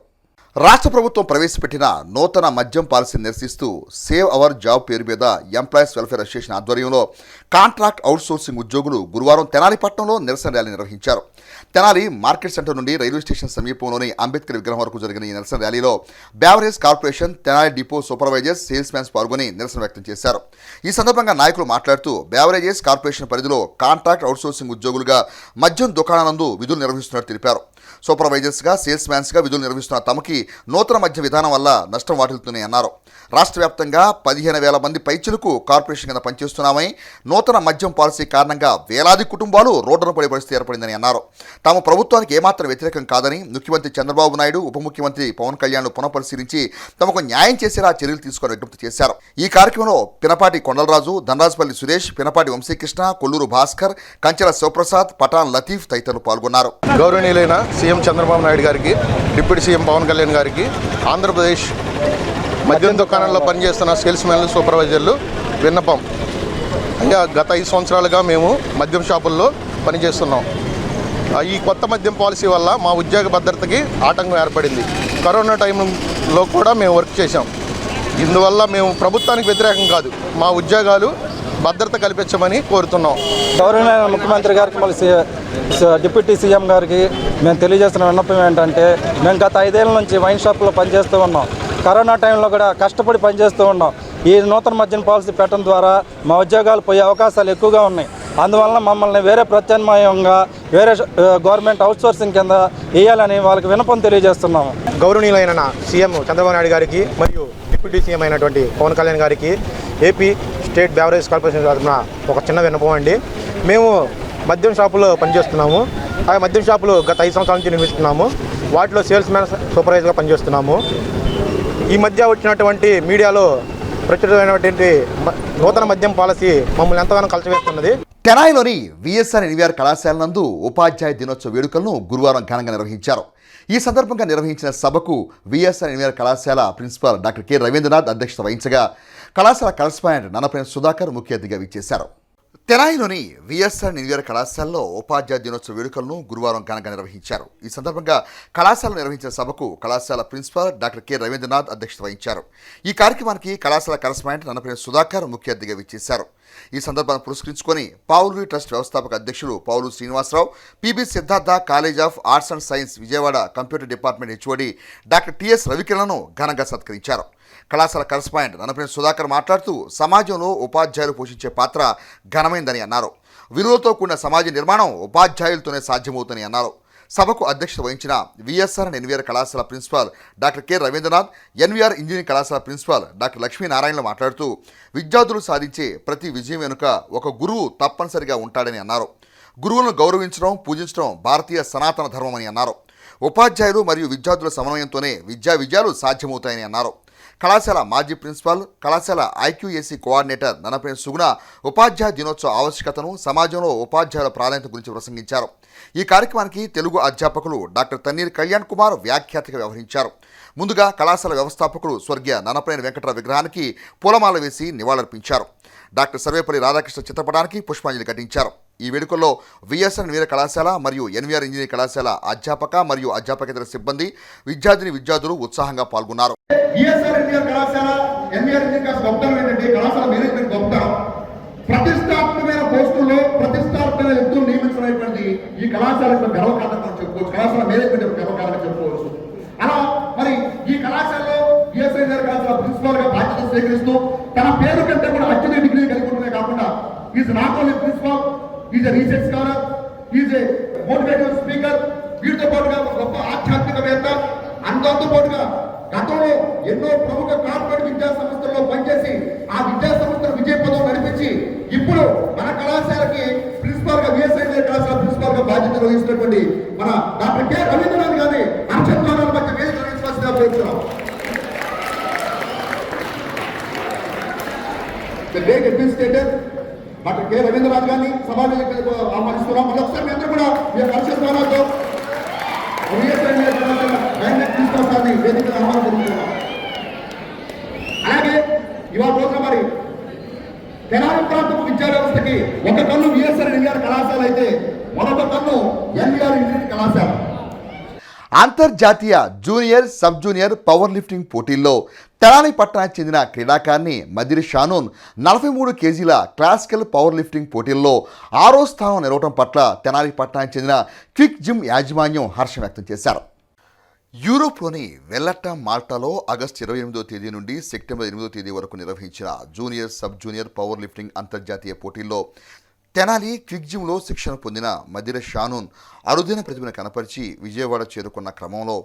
రాష్ట్ర ప్రభుత్వం ప్రవేశపెట్టిన నూతన మద్యం పాలసీని నిరసిస్తూ సేవ్ అవర్ జాబ్ పేరు మీద ఎంప్లాయీస్ వెల్ఫేర్ అసోసియేషన్ ఆధ్వర్యంలో కాంట్రాక్ట్ అవుట్సోర్సింగ్ ఉద్యోగులు గురువారం తెనాలి పట్టణంలో నిరసన ర్యాలీ నిర్వహించారు. తెనాలి మార్కెట్ సెంటర్ నుండి రైల్వే స్టేషన్ సమీపంలోని అంబేద్కర్ విగ్రహం వరకు జరిగిన ఈ నిరసన ర్యాలీలో beverage corporation, Tenali depot supervisors, sales man's పాల్గొని నిరసన వ్యక్తం చేశారు. ఈ సందర్భంగా నాయకులు మాట్లాడుతూ బ్యావరేజెస్ కార్పొరేషన్ పరిధిలో కాంట్రాక్ట్ అవుట్సోర్సింగ్ ఉద్యోగులుగా మద్యం దుకాణాలందు విధులు నిర్వహిస్తున్నట్టు తెలిపారు. సూపర్వైజర్స్గా, సేల్స్ మ్యాన్స్గా విధులు నిర్వహిస్తున్న తమకి నూతన మద్య విధానం వల్ల నష్టం వాటిల్తుందని అన్నారు. రాష్ట్ర వ్యాప్తంగా 15,000 మంది పైచులకు కార్పొరేషన్ కింద పనిచేస్తున్నామని, నూతన మద్యం పాలసీ కారణంగా వేలాది కుటుంబాలు రోడ్డున పడే పరిస్థితి ఏర్పడిందని అన్నారు. తాము ప్రభుత్వానికి ఏమాత్రం వ్యతిరేకం కాదని, ముఖ్యమంత్రి చంద్రబాబు నాయుడు, ఉప ముఖ్యమంత్రి పవన్ కళ్యాణ్ పునఃపరిశీలించి తమకు న్యాయం చేసేలా చర్యలు తీసుకొని విజ్ఞప్తి చేశారు. ఈ కార్యక్రమంలో పినపాటి కొండలరాజు, ధనరాజపల్లి సురేష్, పినపాటి వంశీకృష్ణ, కొల్లూరు భాస్కర్, కంచెల శివప్రసాద్, పఠాన్ లతీఫ్ తదితరులు పాల్గొన్నారు. గౌరవనీయులైన సీఎం చంద్రబాబు నాయుడు గారికి, డిప్యూటీ సీఎం పవన్ కళ్యాణ్ గారికి, ఆంధ్రప్రదేశ్ మద్యం దుకాణాల్లో పనిచేస్తున్న సేల్స్ మ్యాన్లు, సూపర్వైజర్లు విన్నపం. అయ్యా, గత 5 సంవత్సరాలుగా మేము మద్యం షాపుల్లో పనిచేస్తున్నాం. ఈ కొత్త మద్యం పాలసీ వల్ల మా ఉద్యోగ భద్రతకి ఆటంకం ఏర్పడింది. కరోనా టైంలో కూడా మేము వర్క్ చేశాం. ఇందువల్ల మేము ప్రభుత్వానికి వ్యతిరేకం కాదు, మా ఉద్యోగాలు భద్రత కల్పించమని కోరుతున్నాం. గౌరవనీయ ముఖ్యమంత్రి గారికి, మళ్ళీ డిప్యూటీ సీఎం గారికి మేము తెలియజేస్తున్న విన్నపం ఏంటంటే, మేము గత 5 ఏళ్ళ నుంచి వైన్ షాప్లో పనిచేస్తూ ఉన్నాం. కరోనా టైంలో కూడా కష్టపడి పనిచేస్తూ ఉన్నాం. ఈ నూతన మద్యం పాలసీ పెట్టడం ద్వారా మా ఉద్యోగాలు పోయే అవకాశాలు ఎక్కువగా ఉన్నాయి. అందువలన మమ్మల్ని వేరే ప్రత్యామ్నాయంగా వేరే గవర్నమెంట్ అవుట్సోర్సింగ్ కింద వేయాలని వాళ్ళకి విన్నపం తెలియజేస్తున్నాము. గౌరవనీయులైన సీఎం చంద్రబాబు నాయుడు గారికి మరియు డిప్యూటీ సీఎం అయినటువంటి పవన్ కళ్యాణ్ గారికి ఏపీ స్టేట్ బ్యావరేజ్ కార్పొరేషన్ తరఫున ఒక చిన్న విన్నపం అండి. మేము మద్యం షాపులో పనిచేస్తున్నాము. ఆ మద్యం షాపులు గత 5 సంవత్సరాల నుంచి నిర్మిస్తున్నాము. వాటిలో సేల్స్ మ్యాన్, సూపర్వైజర్గా పనిచేస్తున్నాము. ఈ మధ్య వచ్చినటువంటి మీడియాలో ప్రచురితమైనటువంటి నూతన మద్యం పాలసీ మమ్మల్ని ఎంతగానో కలచవేస్తున్నది. తెనాలిలోని విఎస్ఆర్ ఎన్వీఆర్ కళాశాల నందు ఉపాధ్యాయ దినోత్సవ వేడుకలను గురువారం ఘనంగా నిర్వహించారు. ఈ సందర్భంగా నిర్వహించిన సభకు విఎస్ఆర్ ఎన్వీఆర్ కళాశాల ప్రిన్సిపాల్ డాక్టర్ కె రవీంద్రనాథ్ అధ్యక్షత వహించగా, కళాశాల కరస్పాండెంట్ నన్నపనేని సుధాకర్ ముఖ్య అతిథిగా విచ్చేశారు. తెనాలిలోని విఎస్ఆర్ ఎన్వీఆర్ కళాశాలలో ఉపాధ్యాయ దినోత్సవ వేడుకలను గురువారం ఘనంగా నిర్వహించారు. ఈ సందర్భంగా కళాశాల నిర్వహించిన సభకు కళాశాల ప్రిన్సిపాల్ డాక్టర్ కె రవీంద్రనాథ్ అధ్యక్షత వహించారు. ఈ కార్యక్రమానికి కళాశాల కరస్పాండెంట్ నన్నపనేని సుధాకర్ ముఖ్య అతిథిగా విచ్చేశారు. ఈ సందర్భాన్ని పురస్కరించుకొని పావులూరి ట్రస్ట్ వ్యవస్థాపక అధ్యక్షులు Pavuluri Srinivasa Rao, P B Siddhartha college of arts and science Vijayawada computer department H O D doctor T S రవికిరణ్ను ఘనంగా సత్కరించారు. కళాశాల కరస్పాండెంట్ నన్నపనేని సుధాకర్ మాట్లాడుతూ, సమాజంలో ఉపాధ్యాయులు పోషించే పాత్ర ఘనమైందని అన్నారు. విలువలతో కూడిన సమాజ నిర్మాణం ఉపాధ్యాయులతోనే సాధ్యమవుతుందని అన్నారు. సభకు అధ్యక్షత వహించిన విఎస్ఆర్ అండ్ ఎన్వీఆర్ కళాశాల principal doctor K Ravindranath, NVR engineering కళాశాల ప్రిన్సిపాల్ డాక్టర్ లక్ష్మీనారాయణలు మాట్లాడుతూ, విద్యార్థులు సాధించే ప్రతి విజయం వెనుక ఒక గురువు తప్పనిసరిగా ఉంటాడని అన్నారు. గురువులను గౌరవించడం, పూజించడం భారతీయ సనాతన ధర్మమని అన్నారు. ఉపాధ్యాయులు మరియు విద్యార్థుల సమన్వయంతోనే విజయాలు సాధ్యమవుతాయని అన్నారు. కళాశాల మాజీ ప్రిన్సిపాల్, కళాశాల ఐక్యూఏసీ కోఆర్డినేటర్ నన్నపనేని సుగుణ ఉపాధ్యాయ దినోత్సవ ఆవశ్యకతను, సమాజంలో ఉపాధ్యాయుల ప్రాధాన్యత గురించి ప్రసంగించారు. ఈ కార్యక్రమానికి తెలుగు అధ్యాపకులు డాక్టర్ తన్నీర్ కళ్యాణ్ కుమార్ వ్యాఖ్యాతగా వ్యవహరించారు. ముందుగా కళాశాల వ్యవస్థాపకులు స్వర్గీయ నన్నపనేని వెంకటరావు విగ్రహానికి పూలమాల వేసి నివాళులర్పించారు. డాక్టర్ సర్వేపల్లి రాధాకృష్ణ చిత్రపటానికి పుష్పాంజలి ఘటించారు. ఈ వేడుకల్లో విఎస్ఆర్ ఎన్వీఆర్ కళాశాల మరియు ఎన్వీఆర్ ఇంజనీరింగ్ కళాశాల అధ్యాపక మరియు అధ్యాపకేతర సిబ్బంది, విద్యార్థులు ఉత్సాహంగా పాల్గొన్నారు. ప్రతిష్టాత్మకమైన పోస్టుల్లో ప్రతిష్టాత్మకమైన వ్యక్తులు నియమించబడినటువంటి ఈ కళాశాలకు గర్వకారణంగా చెప్పుకోవచ్చు. కళాశాల మేనేజ్మెంట్ గర్వకారణంగా చెప్పుకోవచ్చు. అలా మరి ఈ కళాశాలలో విఎస్ఆర్ కళాశాల ప్రిన్సిపాల్ గా బాధ్యత స్వీకరిస్తూ తన పేరు కంటే కూడా అత్యున్నత డిగ్రీ కలిగి ఉండడమే కాకుండా is not only principal, is a research scholar, is a motivative speaker. వీటితో పాటుగా ఒక గొప్ప ఆధ్యాత్మికవేత్త. అంతతో పాటుగా గతంలో ఎన్నో ప్రముఖ కార్పొరేట్ విద్యా సంస్థల్లో పనిచేసి ఆ విద్యా సంస్థల విజయ పదం నడిపించి ఇప్పుడు మన కళాశాలకి ప్రిన్సిపాల్ గా విఎస్ఆర్ కళాశాల ప్రిన్సిపాల్ గా బాధ్యత వహిస్తున్నటువంటి మన డాక్టర్ కె రవీంద్రనాథ్ గారిని అక్షంతాల మధ్య వేదిక నిర్వహించాల్సిందిగా కోరుతున్నాం. Great administrator doctor K Ravindranath గారిని సభావేదికకు ఆహ్వానిస్తున్నాం. మరొకసారి మీ అందరూ కూడా మీ యొక్క అక్షంతాలతో విఎస్ఆర్ కళాశాల వేదిక ఆహ్వానం ఒక కన్ను విఎస్ఆర్ ఎన్టీఆర్ కళాశాల అయితే మరొక కన్ను ఎన్టీఆర్ ఇంజనీరింగ్ కళాశాల. అంతర్జాతీయ junior sub junior power lifting పోటీల్లో తెనాలి పట్టణానికి చెందిన క్రీడాకారిణి మదిరి షానూన్ 43 కేజీల క్లాసికల్ పవర్ లిఫ్టింగ్ పోటీల్లో 6వ స్థానం నిలవడం పట్ల తెనాలి పట్టణానికి చెందిన క్విక్ జిమ్ యాజమాన్యం హర్షం వ్యక్తం చేశారు. యూరోప్లోని వెల్లట్టా మాల్టాలో ఆగస్టు 28వ తేదీ నుండి సెప్టెంబర్ 8వ తేదీ వరకు నిర్వహించిన junior sub junior power lifting అంతర్జాతీయ పోటీల్లో తెనాలి క్విక్ జిమ్లో శిక్షణ పొందిన మదిర షానూన్ అరుదైన ప్రతిభను కనపరిచి విజయవాడ చేరుకున్న క్రమంలో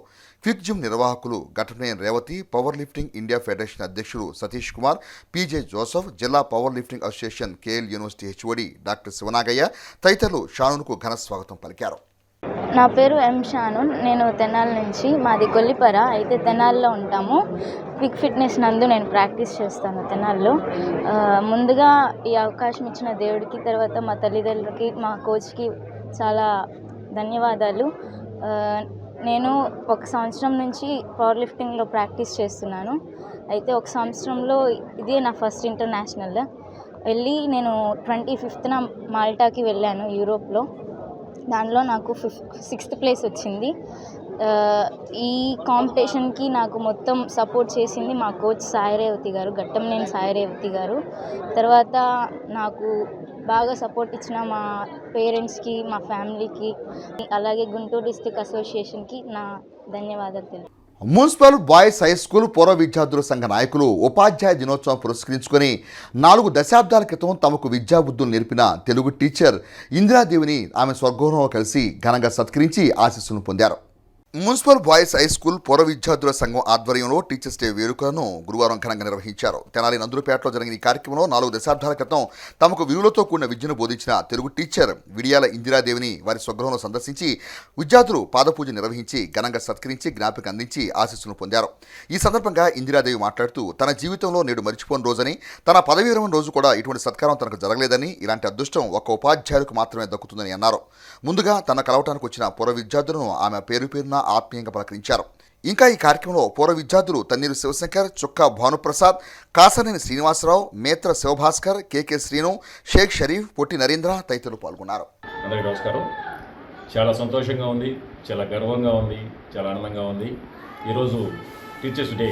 క్విక్ జిమ్ నిర్వాహకులు Ghataneni Revathi, power lifting India federation అధ్యక్షుడు సతీష్ కుమార్, పీజే జోసఫ్, జిల్లా power lifting association K L university H O D doctor Sivanagaiah తదితరులు షానూన్కు ఘన స్వాగతం పలికారు. నా పేరు ఎం షానూన్. నేను తెనాలి నుంచి, మాది కొల్లిపర, అయితే తెనాలిలో ఉంటాము. క్విక్ ఫిట్నెస్ నందు నేను ప్రాక్టీస్ చేస్తాను తెనాలిలో. ముందుగా ఈ అవకాశం ఇచ్చిన దేవుడికి, తర్వాత మా తల్లిదండ్రులకి, మా కోచ్కి చాలా ధన్యవాదాలు. నేను 1 సంవత్సరం నుంచి పవర్ లిఫ్టింగ్లో ప్రాక్టీస్ చేస్తున్నాను. అయితే 1 సంవత్సరంలో ఇదే నా ఫస్ట్ ఇంటర్నేషనల్. వెళ్ళి నేను 25న మాల్టాకి వెళ్ళాను యూరోప్లో. దానిలో నాకు 6th ప్లేస్ వచ్చింది. ఈ కాంపిటీషన్కి నాకు మొత్తం సపోర్ట్ చేసింది మా కోచ్ సాయి రేవతి గారు, ఘట్టంనేని సాయి రేవతి గారు. తర్వాత నాకు బాగా సపోర్ట్ ఇచ్చిన మా పేరెంట్స్కి, మా ఫ్యామిలీకి, అలాగే గుంటూరు డిస్ట్రిక్ట్ అసోసియేషన్కి నా ధన్యవాదాలు తెలుపు. మున్సిపల్ బాయ్స్ హై స్కూల్ పూర్వ విద్యార్థుల సంఘ నాయకులు ఉపాధ్యాయ దినోత్సవం పురస్కరించుకొని 4 దశాబ్దాల క్రితం తమకు విద్యాబుద్ధులు నేర్పిన తెలుగు టీచర్ ఇందిరాదేవిని ఆమె స్వర్గంలో కలిసి ఘనంగా సత్కరించి ఆశీస్సులను పొందారు. మున్సిపల్ బాయ్స్ హై స్కూల్ పూర్వ విద్యార్థుల సంఘం ఆధ్వర్యంలో టీచర్స్ డే వేడుకలను గురువారం ఘనంగా నిర్వహించారు. తెనాలి నందులపేటలో జరిగిన ఈ కార్యక్రమంలో 4 దశాబ్దాల క్రితం తమకు విలువలతో కూడిన విద్యను బోధించిన తెలుగు టీచర్ విడియాల ఇందిరాదేవిని వారి స్వగృహంలో సందర్శించి విద్యార్థులు పాదపూజ నిర్వహించి ఘనంగా సత్కరించి జ్ఞాపిక అందించి ఆశీస్సులను పొందారు. ఈ సందర్భంగా ఇందిరాదేవి మాట్లాడుతూ తన జీవితంలో నేడు మరిచిపోని రోజని, తన పదవీ విరమణ రోజు కూడా ఇటువంటి సత్కారం తనకు జరగలేదని, ఇలాంటి అదృష్టం ఒక ఉపాధ్యాయులకు మాత్రమే దక్కుతుందని అన్నారు. ముందుగా తన కలవటానికి వచ్చిన పూర్వ విద్యార్థులను ఆమె పేరు పేరున ఆత్మీయంగా పలకరించారు. ఇంకా ఈ కార్యక్రమంలో పూర్వ విద్యార్థులు తన్నీరు శివశంకర్, చుక్కా భానుప్రసాద్, కాసనేని శ్రీనివాసరావు, మేత్ర శివభాస్కర్, కేకే శ్రీను, షేక్ షరీఫ్, పొట్టి నరేంద్ర తదితరులు పాల్గొన్నారు. అందరికీ నమస్కారం. చాలా సంతోషంగా ఉంది, చాలా గర్వంగా ఉంది, చాలా ఆనందంగా ఉంది. ఈరోజు టీచర్స్ డే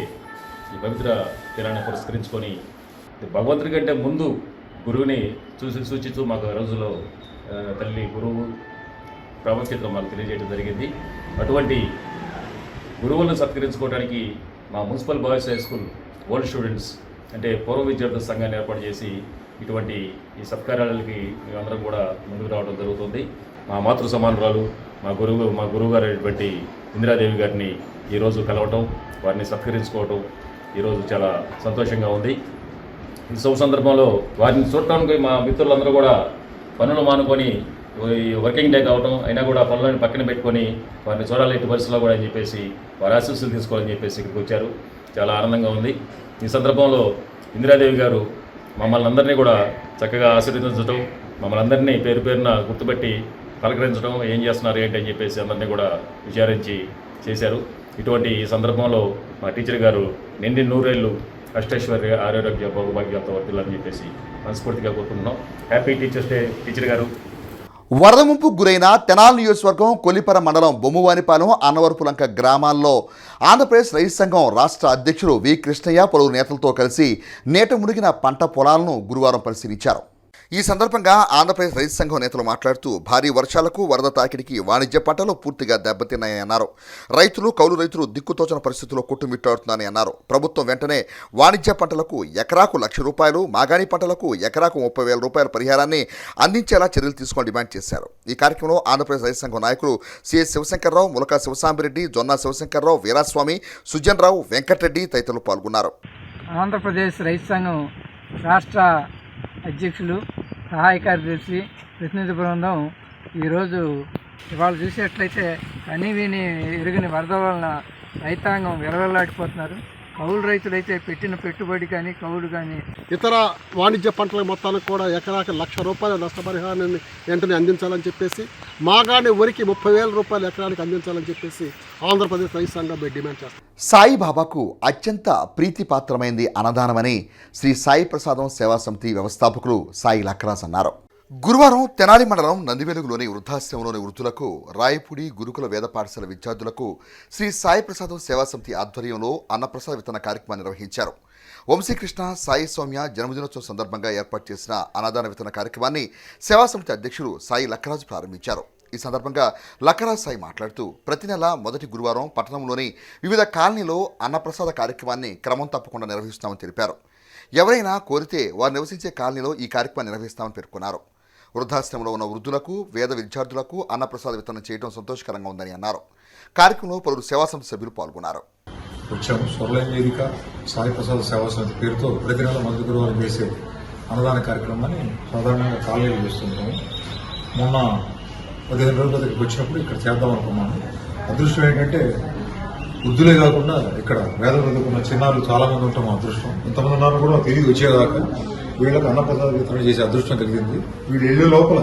ఈ పవిత్ర దినాన్ని పురస్కరించుకొని భగవంతుడి కంటే ముందు గురువుని సూచిస్తూ మాకు ఆ రోజుల్లో తల్లి గురువు ప్రాముఖ్యత మాకు తెలియజేయడం జరిగింది. అటువంటి గురువులను సత్కరించుకోవడానికి మా municipal boys high school old students అంటే పూర్వ విద్యార్థుల సంఘాన్ని ఏర్పాటు చేసి ఇటువంటి ఈ సత్కారాలకి మేమందరం కూడా ముందుకు రావడం జరుగుతుంది. మా మాతృ సమానురాలు మా గురువు గారు అయినటువంటి ఇందిరాదేవి గారిని ఈరోజు కలవటం, వారిని సత్కరించుకోవటం ఈరోజు చాలా సంతోషంగా ఉంది. ఈ శుభ సందర్భంలో వారిని చూడటానికి మా మిత్రులందరూ కూడా పనులు మానుకొని వర్కింగ్ డే కావటం అయినా కూడా పనులను పక్కన పెట్టుకొని వారిని చూడాలి ఎట్టి పరిస్థితుల్లో కూడా అని చెప్పేసి వారి ఆశీస్సులు తీసుకోవాలని చెప్పేసి ఇక్కడికి వచ్చారు. చాలా ఆనందంగా ఉంది. ఈ సందర్భంలో ఇందిరాదేవి గారు మమ్మల్ని అందరినీ కూడా చక్కగా ఆశీర్వదించడం, మమ్మల్ని అందరినీ పేరు పేరున గుర్తుపెట్టి పలకరించడం, ఏం చేస్తున్నారు ఏంటి అని చెప్పేసి అందరినీ కూడా విచారించి చేశారు. ఇటువంటి ఈ సందర్భంలో మా టీచర్ గారు నిండి 100 ఏళ్ళు అష్టైశ్వర్య ఆరోగ్య భోగభాగ్యాలతో వర్తిల్లని చెప్పేసి మనస్ఫూర్తిగా కోరుకుంటున్నాం. హ్యాపీ టీచర్స్ డే టీచర్ గారు. వరద ముంపుకు గురైన తెనాలి నియోజకవర్గం కొల్లిపర మండలం బొమ్మువానిపాలెం, అన్నవరపులంక గ్రామాల్లో ఆంధ్రప్రదేశ్ రైతు సంఘం రాష్ట్ర అధ్యక్షుడు వి కృష్ణయ్య పలువురు నేతలతో కలిసి నేట మునిగిన పంట పొలాలను గురువారం పరిశీలించారు. ఈ సందర్భంగా ఆంధ్రప్రదేశ్ రైతు సంఘం నేతలు మాట్లాడుతూ భారీ వర్షాలకు వరద తాకిడికి వాణిజ్య పంటలు పూర్తిగా దెబ్బతిన్నాయని అన్నారు. కౌలు రైతులు దిక్కుతోచని పరిస్థితుల్లో కొట్టుమిట్టాడుతున్నారని అన్నారు. ప్రభుత్వం వెంటనే వాణిజ్య పంటలకు ఎకరాకు ₹1,00,000, మాగాణి పంటలకు ఎకరాకు ₹30,000 పరిహారాన్ని అందించేలా చర్యలు తీసుకొని డిమాండ్ చేశారు. ఈ కార్యక్రమంలో ఆంధ్రప్రదేశ్ రైతు సంఘం నాయకులు సిఎస్ శివశంకర్రావు, ములకా శివసాంబిరెడ్డి, జొన్నా శివశంకర్రావు, వీరాస్వామి, సుజన్రావు, వెంకటరెడ్డి తదితరులు పాల్గొన్నారు. ఆంధ్రప్రదేశ్ రైతు సంఘం రాష్ట్ర అధ్యక్షులు, సహాయ కార్యదర్శి, ప్రతినిధి బృందం ఇవాళ చూసేట్లయితే కనీవిని ఎరుగని వరద వలన రైతాంగం విలవెల్లాడిపోతున్నారు. కౌలు రైతులైతే పెట్టిన పెట్టుబడి కానీ కౌలు కానీ ఇతర వాణిజ్య పంటల మొత్తానికి కూడా ఎకరాకి ₹1,00,000 నష్టపరిహారాన్ని వెంటనే అందించాలని చెప్పేసి, మాగాణి వరికి ₹30,000 ఎకరానికి అందించాలని చెప్పేసి ఆంధ్రప్రదేశ్ రైతు సంఘం డిమాండ్ చేస్తారు. సాయిబాబాకు అత్యంత ప్రీతిపాత్రమైంది అన్నదానమని శ్రీ సాయి ప్రసాదం సేవా సమితి వ్యవస్థాపకులు సాయి లక్రాజ్ అన్నారు. గురువారం తెనాలి మండలం నందివెలుగులోని వృద్ధాశ్రమంలోని వృద్ధులకు రాయపూడి గురుకుల వేద పాఠశాల విద్యార్థులకు శ్రీ సాయి ప్రసాదం సేవా సమితి ఆధ్వర్యంలో అన్నప్రసాద వితరణ కార్యక్రమాన్ని నిర్వహించారు. వంశీకృష్ణ సాయి సౌమ్య జన్మదినోత్సవం సందర్భంగా ఏర్పాటు చేసిన అన్నదాన వితరణ కార్యక్రమాన్ని సేవా సమితి అధ్యక్షుడు సాయి లక్కరాజు ప్రారంభించారు. ఈ సందర్భంగా లక్కరాజు సాయి మాట్లాడుతూ ప్రతి నెల మొదటి గురువారం పట్టణంలోని వివిధ కాలనీలో అన్నప్రసాద కార్యక్రమాన్ని క్రమం తప్పకుండా నిర్వహిస్తామని తెలిపారు. ఎవరైనా కోరితే వారు నివసించే కాలనీలో ఈ కార్యక్రమాన్ని నిర్వహిస్తామని పేర్కొన్నారు. వృద్ధాశ్రమంలో ఉన్న వృద్ధులకు వేద విద్యార్థులకు అన్నప్రసాద వితరణ చేయడం సంతోషకరంగా ఉందని అన్నారు. కార్యక్రమంలో పలువురు సేవా సమితి సభ్యులు పాల్గొన్నారు. వచ్చాము స్వర్లైన వేదిక సాయి ప్రసాద సేవా సమితి పేరుతో ప్రతి నెల మొదటి గురువారం చేసే అన్నదాన కార్యక్రమాన్ని సాధారణంగా కాలనీలు చేస్తుంటాము. మొన్న 15 రోజుల దగ్గరికి వచ్చినప్పుడు ఇక్కడ చేద్దాం అనుకున్నాను. అదృష్టం ఏంటంటే వృద్ధులే కాకుండా ఇక్కడ వేద చదువుకున్న చిన్నారులు చాలా మంది ఉంటాం. అదృష్టం ఇంతమంది ఉన్నారు కూడా తిరిగి వచ్చేదాకా వీళ్ళకి అన్నప్రసాద వితరణ చేసే అదృష్టం కలిగింది. వీళ్ళు ఇళ్ళ లోపల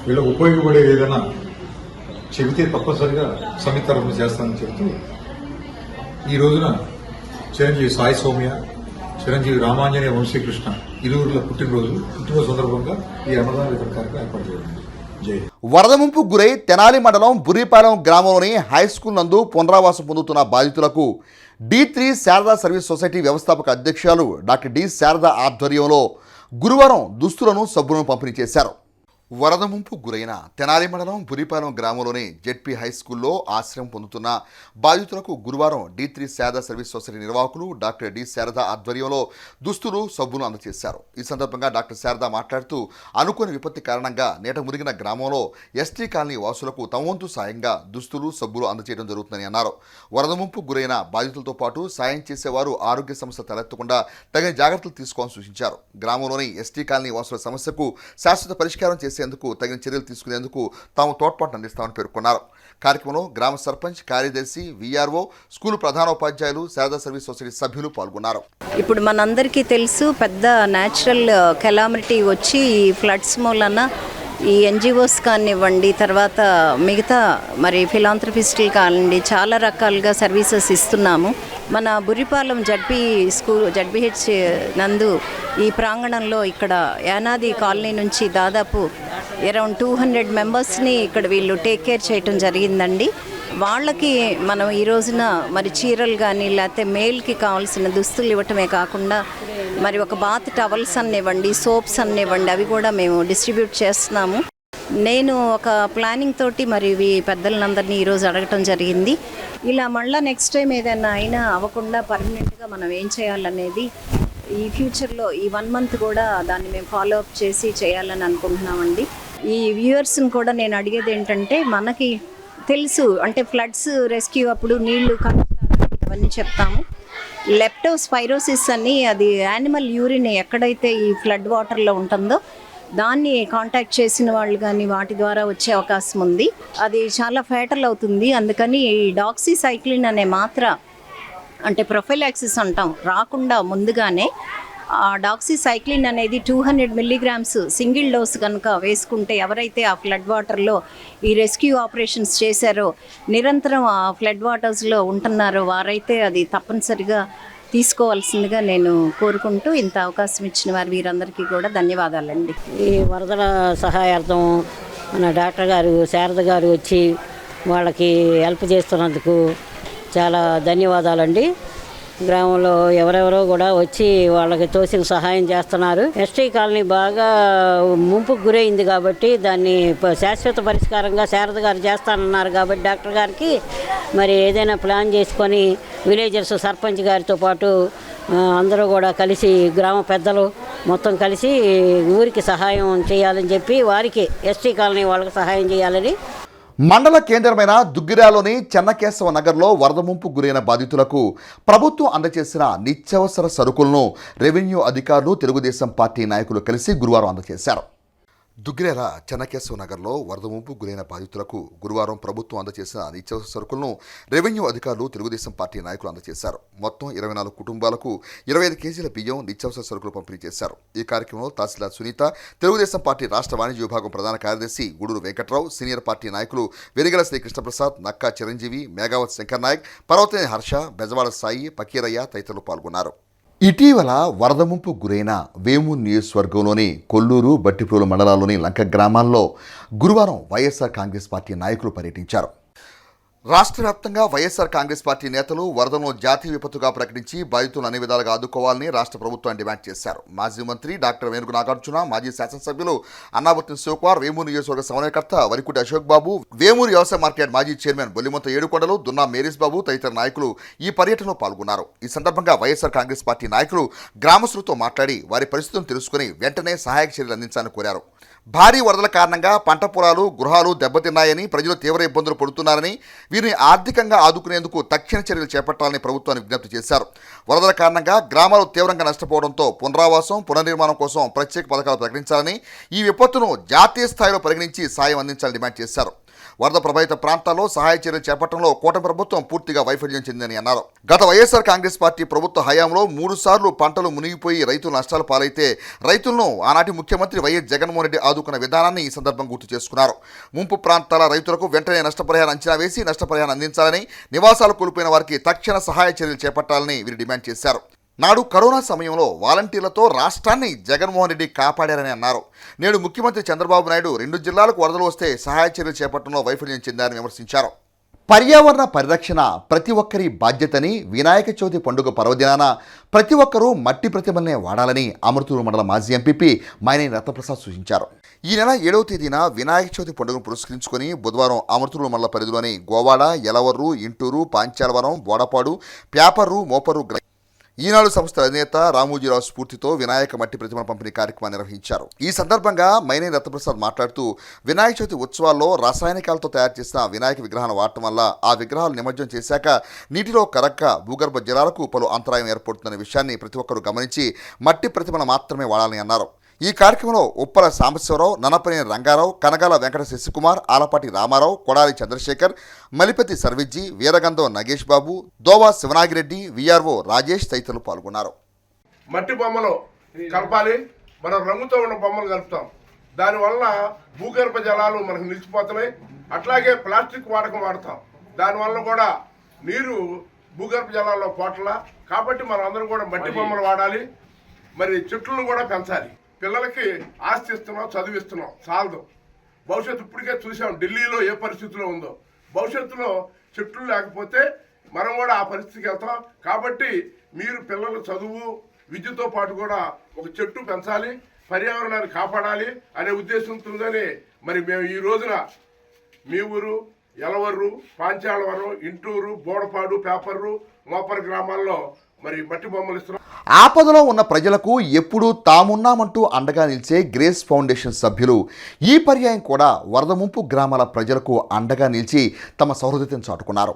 వీళ్ళకి ఉపయోగపడే ఏదైనా చెబితే తప్పనిసరిగా సమితి తరఫున చేస్తానని చెబుతూ ఈ రోజున చిరంజీవి సాయి సౌమ్య, చిరంజీవి రామాంజనేయ వంశీకృష్ణ ఇరువురుల పుట్టినరోజు సందర్భంగా ఈ అన్నదాన వితరణ కార్యక్రమం ఏర్పాటు చేయండి. వరద ముంపు గురై తెనాలి మండలం బుర్రిపాలెం గ్రామంలోని హైస్కూల్ నందు పునరావాసం పొందుతున్న బాధితులకు D3 శారదా సర్వీస్ సొసైటీ వ్యవస్థాపక అధ్యక్షురాలు డాక్టర్ డి శారదా ఆధ్వర్యంలో గురువారం దుస్తులను సబ్బులను పంపిణీ చేశారు. వరద ముంపు గురైన తెనాలి మండలం బుర్రిపాలెం గ్రామంలోని జెడ్పీ హైస్కూల్లో ఆశ్రయం పొందుతున్న బాధితులకు గురువారం D3 శారదా సర్వీస్ సొసైటీ నిర్వాహకులు డాక్టర్ డి శారదా ఆధ్వర్యంలో దుస్తులు సబ్బును అందజేశారు. ఈ సందర్భంగా డాక్టర్ శారదా మాట్లాడుతూ అనుకోని విపత్తి కారణంగా నేట మురిగిన గ్రామంలో ఎస్టీ కాలనీ వాసులకు తమ వంతు సాయంగా దుస్తులు సబ్బులు అందజేయడం జరుగుతుందని అన్నారు. వరద ముంపు గురైన బాధితులతో పాటు సాయం చేసేవారు ఆరోగ్య సమస్య తలెత్తకుండా తగిన జాగ్రత్తలు తీసుకోవాలని సూచించారు. గ్రామంలోని ఎస్టీ కాలనీ వాసుల సమస్యకు శాశ్వత పరిష్కారం చేసేందుకు తగిన చర్యలు తీసుకునేందుకు తాము తోడ్పాటు అందిస్తామని పేర్కొన్నారు. కార్యక్రమంలో గ్రామ సర్పంచ్, కార్యదర్శి, VRO, స్కూలు ప్రధానోపాధ్యాయులు, శారదా సర్వీస్ సొసైటీ సభ్యులు పాల్గొన్నారు. ఇప్పుడు మనందరికీ తెలుసు పెద్ద న్యాచురల్ కెలామిటీ వచ్చి ఫ్లడ్స్ మూలన ఈ NGOస్ కానివ్వండి, తర్వాత మిగతా మరి ఫిలాంథ్రపిస్టులు కానివ్వండి చాలా రకాలుగా సర్వీసెస్ ఇస్తున్నాము. మన బుర్రిపాలెం జడ్బిహెచ్ నందు ఈ ప్రాంగణంలో ఇక్కడ యానాది కాలనీ నుంచి దాదాపు అరౌండ్ 200 మెంబర్స్ని ఇక్కడ వీళ్ళు టేక్ కేర్ చేయటం జరిగిందండి. వాళ్ళకి మనం ఈ రోజున మరి చీరలు కానీ లేకపోతే మేల్కి కావాల్సిన దుస్తులు ఇవ్వటమే కాకుండా మరి ఒక బాత్ టవల్స్ అన్నివ్వండి, సోప్స్ అన్నివ్వండి, అవి కూడా మేము డిస్ట్రిబ్యూట్ చేస్తున్నాము. నేను ఒక ప్లానింగ్ తోటి మరి ఇవి పెద్దలందరినీ ఈరోజు అడగటం జరిగింది. ఇలా మళ్ళీ నెక్స్ట్ టైం ఏదైనా అయినా అవ్వకుండా పర్మనెంట్గా మనం ఏం చేయాలనేది ఈ ఫ్యూచర్లో ఈ 1 మంత్ కూడా దాన్ని మేము ఫాలో అప్ చేసి చేయాలని అనుకుంటున్నామండి. ఈ వ్యూవర్స్ని కూడా నేను అడిగేది ఏంటంటే మనకి తెలుసు అంటే ఫ్లడ్స్ రెస్క్యూ అప్పుడు నీళ్లు అవన్నీ చెప్తాము. లెప్టోస్పైరోసిస్ అని అది యానిమల్ యూరిన్ ఎక్కడైతే ఈ ఫ్లడ్ వాటర్లో ఉంటుందో దాన్ని కాంటాక్ట్ చేసిన వాళ్ళు కానీ వాటి ద్వారా వచ్చే అవకాశం ఉంది. అది చాలా ఫేటల్ అవుతుంది. అందుకని ఈ డాక్సీసైక్లిన్ అనే మాత్ర అంటే ప్రొఫైలాక్సిస్ అంటాం రాకుండా ముందుగానే ఆ డాక్సీసైక్లిన్ అనేది 200 మిల్లీగ్రామ్స్ సింగిల్ డోస్ కనుక వేసుకుంటే ఎవరైతే ఆ ఫ్లడ్ వాటర్లో ఈ రెస్క్యూ ఆపరేషన్స్ చేశారో నిరంతరం ఆ ఫ్లడ్ వాటర్స్లో ఉంటున్నారో వారైతే అది తప్పనిసరిగా తీసుకోవాల్సిందిగా నేను కోరుకుంటూ ఇంత అవకాశం ఇచ్చిన వారు వీరందరికీ కూడా ధన్యవాదాలండి. ఈ వరదల సహాయార్థం మన డాక్టర్ గారు శారద గారు వచ్చి వాళ్ళకి హెల్ప్ చేస్తున్నందుకు చాలా ధన్యవాదాలండి. గ్రామంలో ఎవరెవరో కూడా వచ్చి వాళ్ళకి తోసిన సహాయం చేస్తున్నారు. ఎస్టీ కాలనీ బాగా ముంపుకు గురైంది కాబట్టి దాన్ని శాశ్వత పరిష్కారంగా శారద గారు చేస్తానన్నారు కాబట్టి డాక్టర్ గారికి మరి ఏదైనా ప్లాన్ చేసుకొని విలేజర్స్ సర్పంచ్ గారితో పాటు అందరూ కూడా కలిసి గ్రామ పెద్దలు మొత్తం కలిసి ఊరికి సహాయం చేయాలని చెప్పి వారికి ఎస్టీ కాలనీ వాళ్ళకి సహాయం చేయాలని. మండల కేంద్రమైన దుగ్గిరాలోని చెన్నకేశవ నగర్లో వరద ముంపు గురైన బాధితులకు ప్రభుత్వం అందజేసిన నిత్యావసర సరుకులను రెవెన్యూ అధికారులు, తెలుగుదేశం పార్టీ నాయకులు కలిసి గురువారం అందజేశారు. దుగ్గిరాల చెన్నకేశవ నగర్లో వరద ముంపు గురైన బాధితులకు గురువారం ప్రభుత్వం అందజేసిన నిత్యావసర సరుకులను రెవెన్యూ అధికారులు, తెలుగుదేశం పార్టీ నాయకులు అందజేశారు. మొత్తం 24 కుటుంబాలకు 25 కేజీల బియ్యం, నిత్యావసర సరుకులు పంపిణీ చేశారు. ఈ కార్యక్రమంలో తహసీల్దార్ సునీత, తెలుగుదేశం పార్టీ రాష్ట్ర వాణిజ్య విభాగం ప్రధాన కార్యదర్శి గూడూరు వెంకట్రావు, సీనియర్ పార్టీ నాయకులు వెలిగల శ్రీకృష్ణప్రసాద్, నక్కా చిరంజీవి, మేఘావత్ శంకర్ నాయక్, పర్వతనేని హర్ష, బెజవాడ సాయి, పకీరయ్య తదితరులు పాల్గొన్నారు. ఇటీవల వరద ముంపు గురైన వేమూరు నియోజకవర్గంలోని కొల్లూరు బట్టిప్రోలు మండలాల్లోని లంక గ్రామాల్లో గురువారం వైఎస్ఆర్ కాంగ్రెస్ పార్టీ నాయకులు పర్యటించారు. రాష్ట్ర వ్యాప్తంగా వైఎస్ఆర్ కాంగ్రెస్ పార్టీ నేతలు వరదను జాతీయ విపత్తుగా ప్రకటించి బాధితులను అన్ని విధాలుగా ఆదుకోవాలని రాష్ట్ర ప్రభుత్వాన్ని డిమాండ్ చేశారు. మాజీ మంత్రి డాక్టర్ వేణుగు నాగార్జున, మాజీ శాసనసభ్యులు అన్నాబత్తిన శివకుమార్, వేమూరు నియోజకవర్గ సమన్వయకర్త వరికుటి అశోక్ బాబు, వేమూరు వ్యవసాయ మార్కెట్ మాజీ చైర్మన్ బొల్లిమంత ఏడుకొండలు, దున్నా మేరీస్ బాబు తదితర నాయకులు ఈ పర్యటనలో పాల్గొన్నారు. ఈ సందర్భంగా వైఎస్ఆర్ కాంగ్రెస్ పార్టీ నాయకులు గ్రామస్తులతో మాట్లాడి వారి పరిస్థితులను తెలుసుకుని వెంటనే సహాయక చర్యలు అందించాలని కోరారు. భారీ వరదల కారణంగా పంట పొలాలు, గృహాలు దెబ్బతిన్నాయని, ప్రజలు తీవ్ర ఇబ్బందులు పడుతున్నారని, వీరిని ఆర్థికంగా ఆదుకునేందుకు తక్షణ చర్యలు చేపట్టాలని ప్రభుత్వానికి విజ్ఞప్తి చేశారు. వరదల కారణంగా గ్రామాలు తీవ్రంగా నష్టపోవడంతో పునరావాసం, పునర్నిర్మాణం కోసం ప్రత్యేక పథకాలు ప్రకటించాలని, ఈ విపత్తును జాతీయ స్థాయిలో పరిగణించి సాయం అందించాలని డిమాండ్ చేశారు. వరద ప్రభావిత ప్రాంతాల్లో సహాయ చర్యలు చేపట్టడంలో కూటమి ప్రభుత్వం పూర్తిగా వైఫల్యం చెందిందని అన్నారు. గత వైఎస్ఆర్ కాంగ్రెస్ పార్టీ ప్రభుత్వ హయాంలో 3 సార్లు పంటలు మునిగిపోయి రైతులు నష్టాలు పాలైతే రైతులను ఆనాటి ముఖ్యమంత్రి వైఎస్ జగన్మోహన్ రెడ్డి ఆదుకున్న విధానాన్ని ఈ సందర్భంగా గుర్తు చేసుకున్నారు. ముంపు ప్రాంతాల రైతులకు వెంటనే నష్టపరిహారం అంచనా వేసి నష్టపరిహారం అందించాలని, నివాసాలు కోల్పోయిన వారికి తక్షణ సహాయ చర్యలు చేపట్టాలని వీరు డిమాండ్ చేశారు. నాడు కరోనా సమయంలో వాలంటీర్లతో రాష్ట్రాన్ని జగన్మోహన్ రెడ్డి కాపాడారని అన్నారు. నేడు ముఖ్యమంత్రి చంద్రబాబు నాయుడు 2 జిల్లాలకు వరదలు వస్తే సహాయ చర్యలు చేపట్టడంలో వైఫల్యం చెందారని విమర్శించారు. పర్యావరణ పరిరక్షణ ప్రతి ఒక్కరి బాధ్యతని, వినాయక చవితి పండుగ పర్వదినాన ప్రతి ఒక్కరూ మట్టి ప్రతిమలనే వాడాలని అమృతూరు మండల మాజీ ఎంపీపీ మైనేని రత్నప్రసాద్ సూచించారు. ఈ నెల 7వ తేదీన వినాయక చవితి పండుగను పురస్కరించుకొని బుధవారం అమృతూరు మండల పరిధిలోని గోవాడ, యలవర్రు, ఇంటూరు, పాంచాలవరం, బోడపాడు, ప్యాపర్రు, మోపర్రు ఈనాడు సంస్థ అధినేత రామోజీరావు స్ఫూర్తితో వినాయక మట్టి ప్రతిమల పంపిణీ కార్యక్రమాన్ని నిర్వహించారు. ఈ సందర్భంగా మైనేని రత్నప్రసాద్ మాట్లాడుతూ వినాయక చవితి ఉత్సవాల్లో రసాయనికాలతో తయారు చేసిన వినాయక విగ్రహాలను వాడటం వల్ల ఆ విగ్రహాలు నిమజ్జనం చేశాక నీటిలో కరక్క భూగర్భ జలాలకు పలు అంతరాయం ఏర్పడుతున్న విషయాన్ని ప్రతి ఒక్కరూ గమనించి మట్టి ప్రతిమను మాత్రమే వాడాలని అన్నారు. ఈ కార్యక్రమంలో ఉప్పల సాంబశివరావు, నన్నపనేని రంగారావు, కనగాల వెంకట శశికుమార్, ఆలపాటి రామారావు, కొడాలి చంద్రశేఖర్, మలిపతి సర్విజ్జి, వీరగంధం నగేష్ బాబు, దోవా శివనాగిరెడ్డి, విఆర్ఓ రాజేష్ తదితరులు పాల్గొన్నారు. మట్టి బొమ్మలు కలపాలి, మనం రంగుతో ఉన్న బొమ్మలు కలుపుతాం. దానివల్ల భూగర్భ జలాలు మనకు నిలిచిపోతున్నాయి. అట్లాగే ప్లాస్టిక్ వాడతాం, దానివల్ల కూడా నీరు భూగర్భ జలాల్లో పోట్ల. కాబట్టి మనం అందరం కూడా మట్టి బొమ్మలు వాడాలి. మరి చెట్లను కూడా పెంచాలి. పిల్లలకి ఆస్తి ఇస్తున్నాం, చదివిస్తున్నాం, చాలదు. భవిష్యత్తు ఇప్పటికే చూసాం ఢిల్లీలో ఏ పరిస్థితిలో ఉందో. భవిష్యత్తులో చెట్లు లేకపోతే మనం కూడా ఆ పరిస్థితికి వెళ్తాం. కాబట్టి మీరు పిల్లల చదువు, విద్యతో పాటు కూడా ఒక చెట్టు పెంచాలి, పర్యావరణాన్ని కాపాడాలి అనే ఉద్దేశంతోనే మరి మేము ఈ రోజున మీ ఊరు, యలవర్రు, పాంచాలవరం, ఇంటూరు, బోడపాడు, పేపర్రు, మోపర్ గ్రామాల్లో మరి మట్టి బొమ్మలు ఇస్తున్నాం. ఆపదలో ఉన్న ప్రజలకు ఎప్పుడూ తామున్నామంటూ అండగా నిలిచే గ్రేస్ ఫౌండేషన్ సభ్యులు ఈ పర్యాయం కూడా వరద ముంపు గ్రామాల ప్రజలకు అండగా నిలిచి తమ సౌహృదతను చాటుకున్నారు.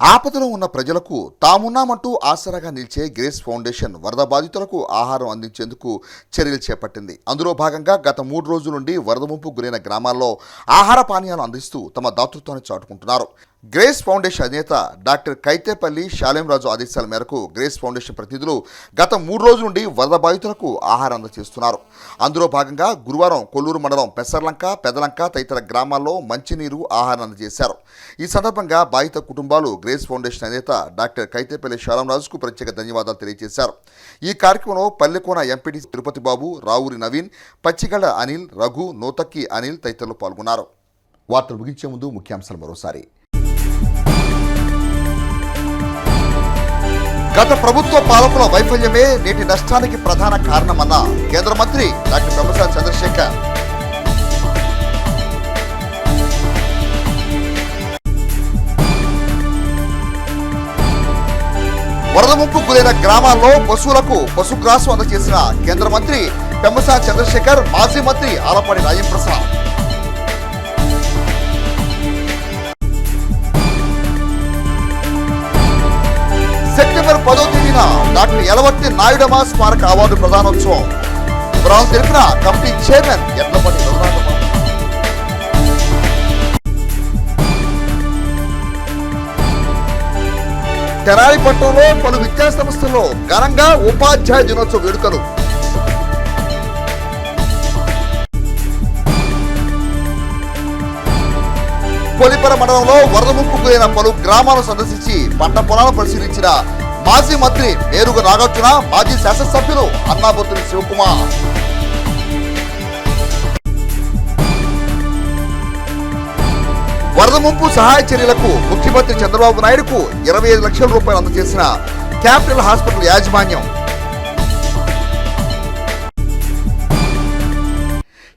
ఆపదలో ఉన్న ప్రజలకు తామున్నామంటూ ఆసరాగా నిలిచే గ్రేస్ ఫౌండేషన్ వరద బాధితులకు ఆహారం అందించేందుకు చర్యలు చేపట్టింది. అందులో భాగంగా గత 3 రోజుల నుండి వరద ముంపు గురైన గ్రామాల్లో ఆహార పానీయాలు అందిస్తూ తమ దాతృత్వాన్ని చాటుకుంటున్నారు. గ్రేస్ ఫౌండేషన్ అధినేత డాక్టర్ కైతేపల్లి శాలేంరాజు ఆదేశాల మేరకు గ్రేస్ ఫౌండేషన్ ప్రతినిధులు గత 3 రోజుల నుండి వరద బాధితులకు ఆహారం అందజేస్తున్నారు. అందులో భాగంగా గురువారం కొల్లూరు మండలం పెసర్లంక, పెదలంక తదితర గ్రామాల్లో మంచినీరు, ఆహారం అందజేశారు. ఈ సందర్భంగా బాధిత కుటుంబాలు గ్రేస్ ఫౌండేషన్ అధినేత డాక్టర్ కైతేపల్లి శాలేంరాజుకు ప్రత్యేక ధన్యవాదాలు తెలియజేశారు. ఈ కార్యక్రమంలో పల్లెకోన ఎంపీటీ తిరుపతి బాబు, రావూరి నవీన్, పచ్చిగళ్ళ అనిల్, రఘు, నోతక్కి అనిల్ తదితరులు పాల్గొన్నారు. వార్తలు ముగించే ముందు ముఖ్యాంశాలు మరోసారి. గత ప్రభుత్వ పాలకుల వైఫల్యమే నేటి నష్టానికి ప్రధాన కారణమన్న కేంద్ర మంత్రి డాక్టర్ పెమ్మసాని చంద్రశేఖర్. వరద ముంపు గురైన గ్రామాల్లో పశువులకు పశుగ్రాసం అందజేసిన కేంద్ర మంత్రి పెమ్మసాని చంద్రశేఖర్, మాజీ మంత్రి ఆలపాటి రాజేంద్రప్రసాద్. సెప్టెంబర్ 10వ తేదీన డాక్టర్ యలవర్తి నాయుడమ్మ స్మారక అవార్డు ప్రదానోత్సవం. వివరాలు తెలిపిన కమిటీ చైర్మన్ ఎడ్లపాటి రఘునాథమ్మ. తెనాలి పట్టణంలో పలు విద్యా సంస్థల్లో ఘనంగా ఉపాధ్యాయ దినోత్సవ వేడుకలు. కొలిపర మండలంలో వరద ముంపు గురైన పలు గ్రామాలను సందర్శించి పంట పొలాలను పరిశీలించిన మాజీ మంత్రి మేరుగు నాగార్జున, మాజీ శాసనసభ్యులు అన్నాబొత్తుని శివకుమార్. వరద ముంపు సహాయ చర్యలకు ముఖ్యమంత్రి చంద్రబాబు నాయుడుకు 25 లక్షల రూపాయలు అందజేసిన క్యాపిటల్ హాస్పిటల్ యాజమాన్యం.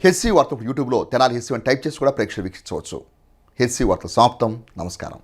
హెచ్సి వార్తలు యూట్యూబ్లో తెనాలి హెచ్సి అని టైప్ చేసి కూడా ప్రేక్షకులు వీక్షించవచ్చు. హెచ్సి వార్తలు సమాప్తం. నమస్కారం.